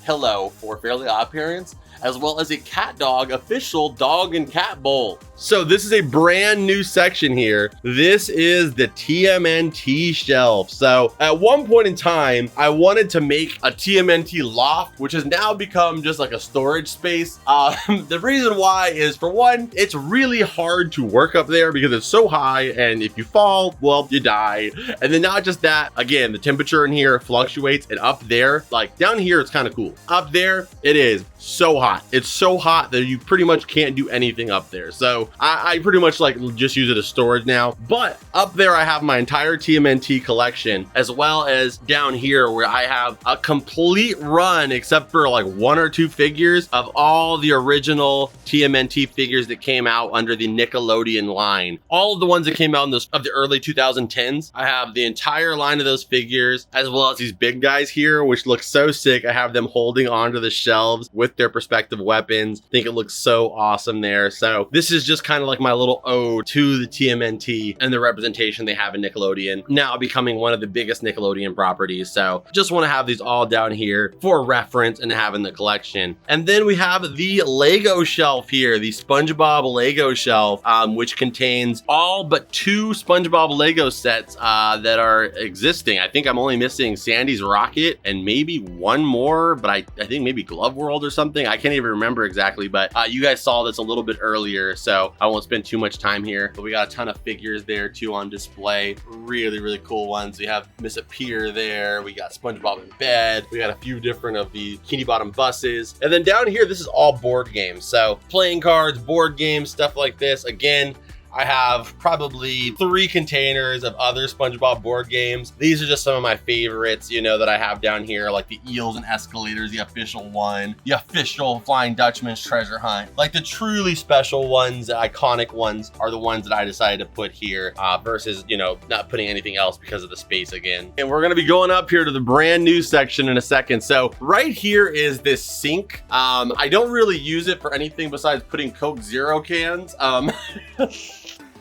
pillow for Fairly Odd Parents, as well as a Cat Dog official dog and cat bowl. So this is a brand new section here. This is the TMNT shelf. So at one point in time, I wanted to make a TMNT loft, which has now become just like a storage space. The reason why is, for one, it's really hard to work up there because it's so high, and if you fall, well, you die. And then not just that, again, the temperature in here fluctuates, and up there, like down here, it's kind of cool. Up there, it is so hot. It's so hot that you pretty much can't do anything up there. So I pretty much like just use it as storage now. But up there I have my entire TMNT collection, as well as down here where I have a complete run, except for like one or two figures, of all the original TMNT figures that came out under the Nickelodeon line. All of the ones that came out in of the early 2010s. I have the entire line of those figures, as well as these big guys here, which look so sick. I have them holding onto the shelves with their respective weapons. I think it looks so awesome there. So this is just kind of like my little ode to the TMNT and the representation they have in Nickelodeon, now becoming one of the biggest Nickelodeon properties. So just want to have these all down here for reference and have in the collection. And then we have the Lego shelf here, the SpongeBob Lego shelf, which contains all but two SpongeBob Lego sets that are existing. I think I'm only missing Sandy's Rocket and maybe one more, but I think maybe Glove World or something. I can't even remember exactly, but you guys saw this a little bit earlier, so I won't spend too much time here. But we got a ton of figures there too on display. Really cool ones. We have Miss Appear there. We got SpongeBob in bed. We got a few different of the Bikini Bottom buses. And then down here, this is all board games. So playing cards, board games, stuff like this. Again, I have probably 3 containers of other SpongeBob board games. These are just some of my favorites, you know, that I have down here, like the Eels and Escalators, the official one, the official Flying Dutchman's Treasure Hunt. Like the truly special ones, the iconic ones are the ones that I decided to put here versus, you know, not putting anything else because of the space again. And we're gonna be going up here to the brand new section in a second. So right here is this sink. I don't really use it for anything besides putting Coke Zero cans.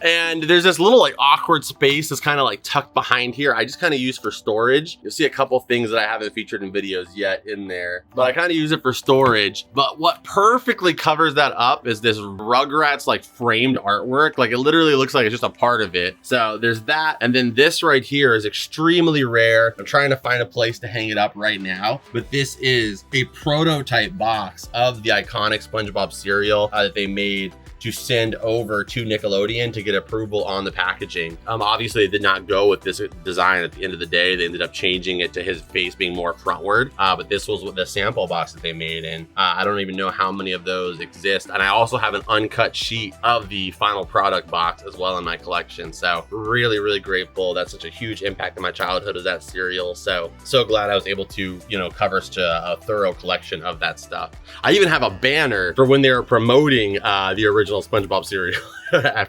And there's this little like awkward space that's kind of like tucked behind here. I just kind of use for storage. You'll see a couple things that I haven't featured in videos yet in there, but I kind of use it for storage. But what perfectly covers that up is this Rugrats like framed artwork. Like it literally looks like it's just a part of it. So there's that. And then this right here is extremely rare. I'm trying to find a place to hang it up right now, but this is a prototype box of the iconic SpongeBob cereal that they made to send over to Nickelodeon to get approval on the packaging. Obviously, they did not go with this design at the end of the day. They ended up changing it to his face being more frontward, but this was with the sample box that they made, and I don't even know how many of those exist. And I also have an uncut sheet of the final product box as well in my collection. So really, really grateful. That's such a huge impact in my childhood as that cereal. So glad I was able to, you know, cover such a thorough collection of that stuff. I even have a banner for when they were promoting the original SpongeBob cereal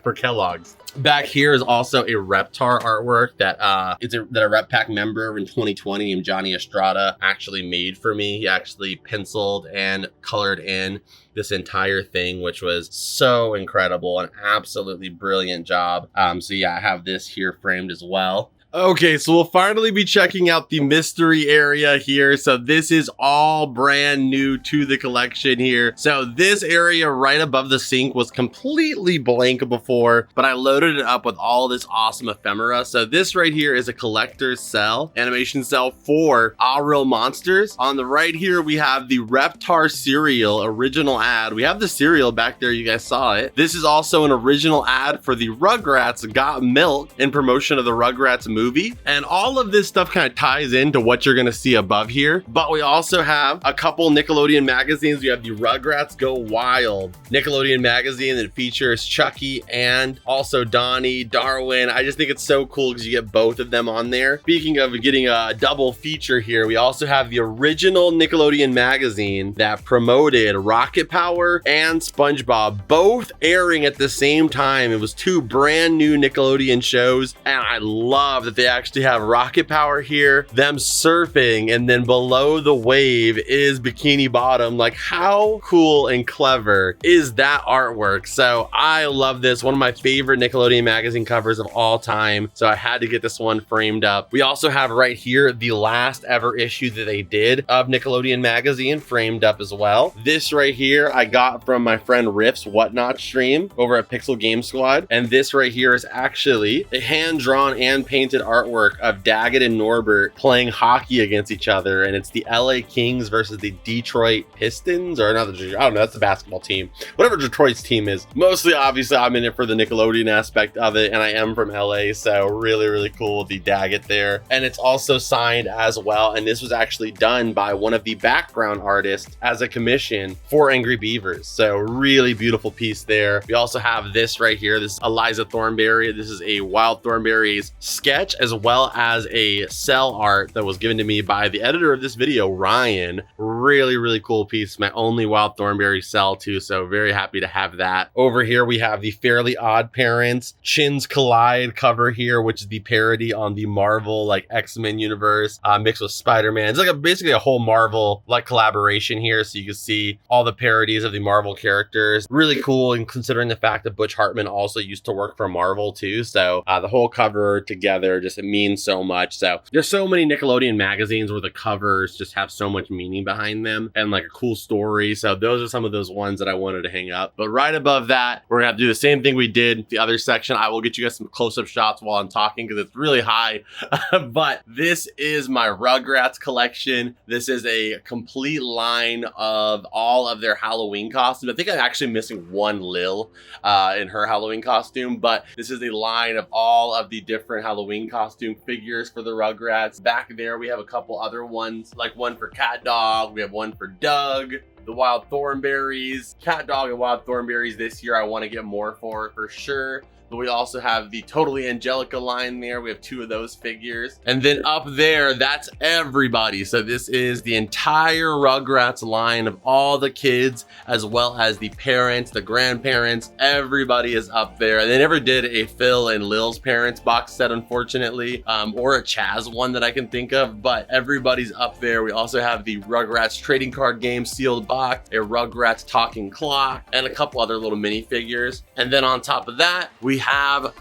for Kellogg's. Back here is also a Reptar artwork that that a Rep Pack member in 2020 named Johnny Estrada actually made for me. He actually penciled and colored in this entire thing, which was so incredible, an absolutely brilliant job. So yeah, I have this here framed as well. Okay, so we'll finally be checking out the mystery area here. So this is all brand new to the collection here. So this area right above the sink was completely blank before, but I loaded it up with all this awesome ephemera. So this right here is a collector's cell, animation cell for All Real Monsters. On the right here, we have the Reptar cereal original ad. We have the cereal back there, you guys saw it. This is also an original ad for the Rugrats Got Milk in promotion of the Rugrats movie. And all of this stuff kind of ties into what you're going to see above here. But we also have a couple Nickelodeon magazines. We have the Rugrats Go Wild Nickelodeon magazine that features Chucky and also Donnie, Darwin. I just think it's so cool because you get both of them on there. Speaking of getting a double feature here, we also have the original Nickelodeon magazine that promoted Rocket Power and SpongeBob, both airing at the same time. It was 2 brand new Nickelodeon shows, and I love that they actually have Rocket Power here, them surfing, and then below the wave is Bikini Bottom. Like, how cool and clever is that artwork? So I love this. One of my favorite Nickelodeon magazine covers of all time. So I had to get this one framed up. We also have right here the last ever issue that they did of Nickelodeon magazine framed up as well. This right here I got from my friend Riff's Whatnot stream over at Pixel Game Squad. And this right here is actually a hand-drawn and painted artwork of Daggett and Norbert playing hockey against each other, and it's the LA Kings versus the Detroit Pistons, or not the, I don't know, that's the basketball team, whatever Detroit's team is. Mostly, obviously, I'm in it for the Nickelodeon aspect of it, and I am from LA, so really, really cool with the Daggett there. And it's also signed as well, and this was actually done by one of the background artists as a commission for Angry Beavers, so really beautiful piece there. We also have this right here. This is Eliza Thornberry. This is a Wild Thornberry's sketch, as well as a cell art that was given to me by the editor of this video, Ryan. Really, really cool piece. My only Wild Thornberry cell too, so very happy to have that. Over here we have the Fairly Odd Parents Chins Collide cover here, which is the parody on the Marvel like X-Men universe mixed with Spider-Man. It's like basically a whole Marvel like collaboration here, so you can see all the parodies of the Marvel characters. Really cool, and considering the fact that Butch Hartman also used to work for Marvel too, so the whole cover together just, it means so much. So there's so many Nickelodeon magazines where the covers just have so much meaning behind them and like a cool story. So those are some of those ones that I wanted to hang up. But right above that, we're gonna have to do the same thing we did the other section. I will get you guys some close-up shots while I'm talking because it's really high. But this is my Rugrats collection. This is a complete line of all of their Halloween costumes. I think I'm actually missing one Lil in her Halloween costume, but this is a line of all of the different Halloween costume figures for the Rugrats. Back there we have a couple other ones, like one for Cat Dog, we have one for Doug, the Wild Thornberries. Cat Dog and Wild Thornberries this year I want to get more for sure. but we also have the Totally Angelica line there. We have 2 of those figures. And then up there, that's everybody. So this is the entire Rugrats line of all the kids, as well as the parents, the grandparents. Everybody is up there. They never did a Phil and Lil's parents box set, unfortunately, or a Chaz one that I can think of, but everybody's up there. We also have the Rugrats trading card game sealed box, a Rugrats talking clock, and a couple other little minifigures. And then on top of that, we have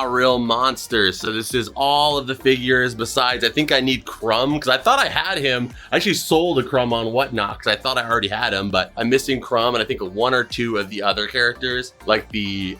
Real Monsters. So this is all of the figures besides, I think I need Crumb, because I thought I had him. I actually sold a Crumb on Whatnot, because I thought I already had him, but I'm missing Crumb, and I think 1 or 2 of the other characters, like the,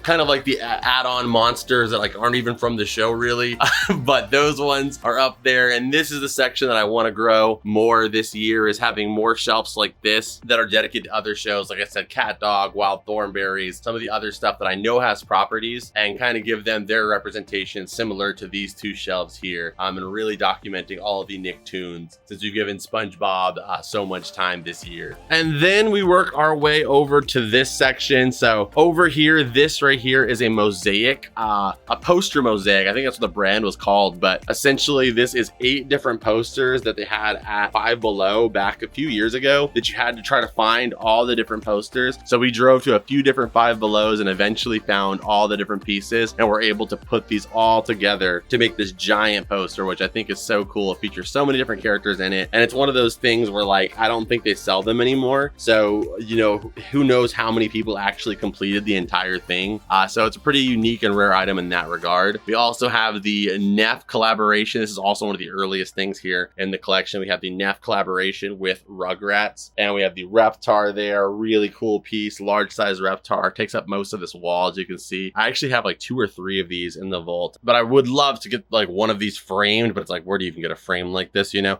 kind of like the add-on monsters that like aren't even from the show really, but those ones are up there. And this is the section that I want to grow more this year, is having more shelves like this that are dedicated to other shows. Like I said, Cat Dog, Wild Thornberries, some of the other stuff that I know has properties, and kind of give them their representation similar to these 2 shelves here. And really documenting all of the Nicktoons, since we've given SpongeBob so much time this year. And then we work our way over to this section. So over here, this right here is a mosaic, a poster mosaic. I think that's what the brand was called, but essentially this is 8 different posters that they had at Five Below back a few years ago that you had to try to find all the different posters. So we drove to a few different Five Belows and eventually found all the different pieces, and we're able to put these all together to make this giant poster, which I think is so cool. It features so many different characters in it, and it's one of those things where like I don't think they sell them anymore, so you know, who knows how many people actually completed the entire thing. So it's a pretty unique and rare item in that regard. We also have the Neff collaboration. This is also one of the earliest things here in the collection. We have the Neff collaboration with Rugrats, and we have the Reptar there. Really cool piece, large size Reptar, takes up most of this wall, as you can see. I actually have like 2 or 3 of these in the vault, but I would love to get like one of these framed, but it's like, where do you even get a frame like this, you know?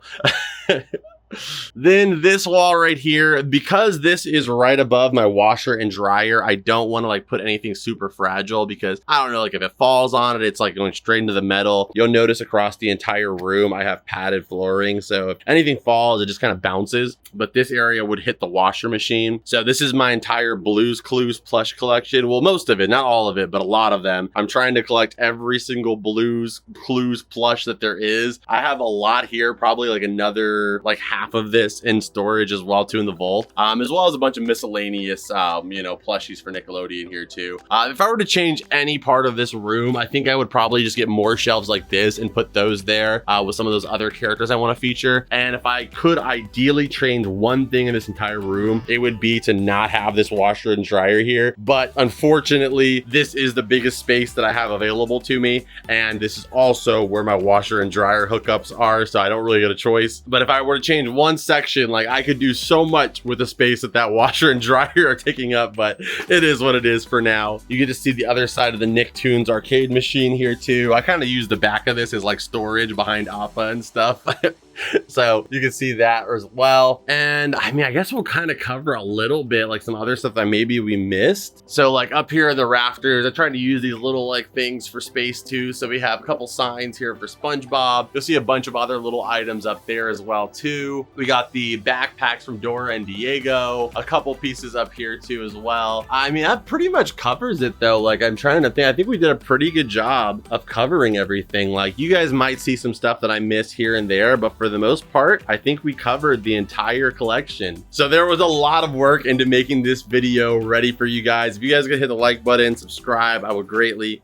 Then this wall right here, because this is right above my washer and dryer, I don't want to like put anything super fragile, because I don't know, like if it falls on it, it's like going straight into the metal. You'll notice across the entire room I have padded flooring, so if anything falls, it just kind of bounces, but this area would hit the washer machine. So this is my entire Blue's Clues plush collection. Well, most of it, not all of it, but a lot of them. I'm trying to collect every single Blue's Clues plush that there is. I have a lot here, probably like another like half of this in storage as well too in the vault, as well as a bunch of miscellaneous you know, plushies for Nickelodeon here too. If I were to change any part of this room, I think I would probably just get more shelves like this and put those there with some of those other characters I want to feature. And if I could ideally change one thing in this entire room, it would be to not have this washer and dryer here, but unfortunately this is the biggest space that I have available to me, and this is also where my washer and dryer hookups are, so I don't really get a choice. But if I were to change one section, like I could do so much with the space that washer and dryer are taking up, but it is what it is for now. You get to see the other side of the Nicktoons arcade machine here too. I kind of use the back of this as like storage behind Appa and stuff. So you can see that as well. And I mean, I guess we'll kind of cover a little bit like some other stuff that maybe we missed. So like up here are the rafters. I tried to use these little like things for space too. So we have a couple signs here for SpongeBob. You'll see a bunch of other little items up there as well too. We got the backpacks from Dora and Diego, a couple pieces up here too as well. I mean, that pretty much covers it though. Like I'm trying to think, I think we did a pretty good job of covering everything. Like you guys might see some stuff that I missed here and there, but for the most part, I think we covered the entire collection. So there was a lot of work into making this video ready for you guys. If you guys could hit the like button, subscribe, I would greatly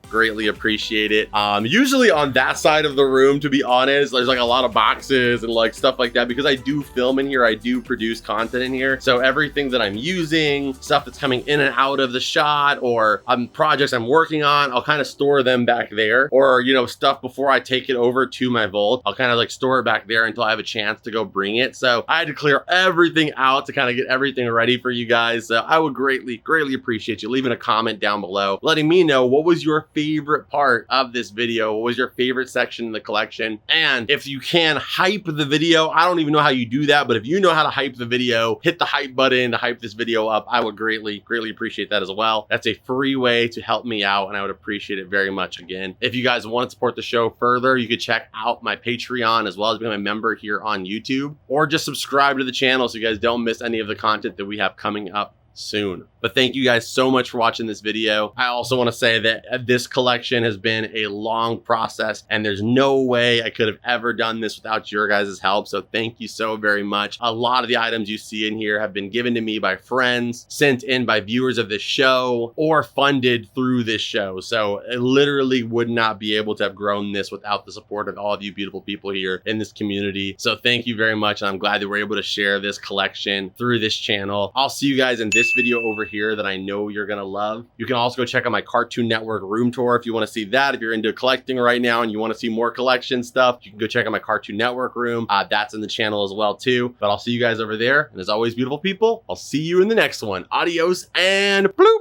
appreciate it. Usually on that side of the room, to be honest, there's like a lot of boxes and like stuff like that, because I do film in here, I do produce content in here. So everything that I'm using, stuff that's coming in and out of the shot, or projects I'm working on, I'll kind of store them back there. Or, you know, stuff before I take it over to my vault, I'll kind of like store it back there until I have a chance to go bring it. So I had to clear everything out to kind of get everything ready for you guys. So I would greatly appreciate you leaving a comment down below, letting me know what was your favorite part of this video. What was your favorite section in the collection? And if you can hype the video, I don't even know how you do that, but if you know how to hype the video, hit the hype button to hype this video up. I would greatly appreciate that as well. That's a free way to help me out, and I would appreciate it very much. Again, if you guys want to support the show further, you could check out my Patreon as well as become a member here on YouTube, or just subscribe to the channel so you guys don't miss any of the content that we have coming up soon. But thank you guys so much for watching this video. I also want to say that this collection has been a long process, and there's no way I could have ever done this without your guys' help. So thank you so very much. A lot of the items you see in here have been given to me by friends, sent in by viewers of this show, or funded through this show. So I literally would not be able to have grown this without the support of all of you beautiful people here in this community. So thank you very much. And I'm glad that we're able to share this collection through this channel. I'll see you guys in this video over here that I know you're gonna love. You can also go check out my Cartoon Network room tour if you want to see that. If you're into collecting right now and you want to see more collection stuff, you can go check out my Cartoon Network room. That's in the channel as well too. But I'll see you guys over there. And as always, beautiful people, I'll see you in the next one. Adios and bloop.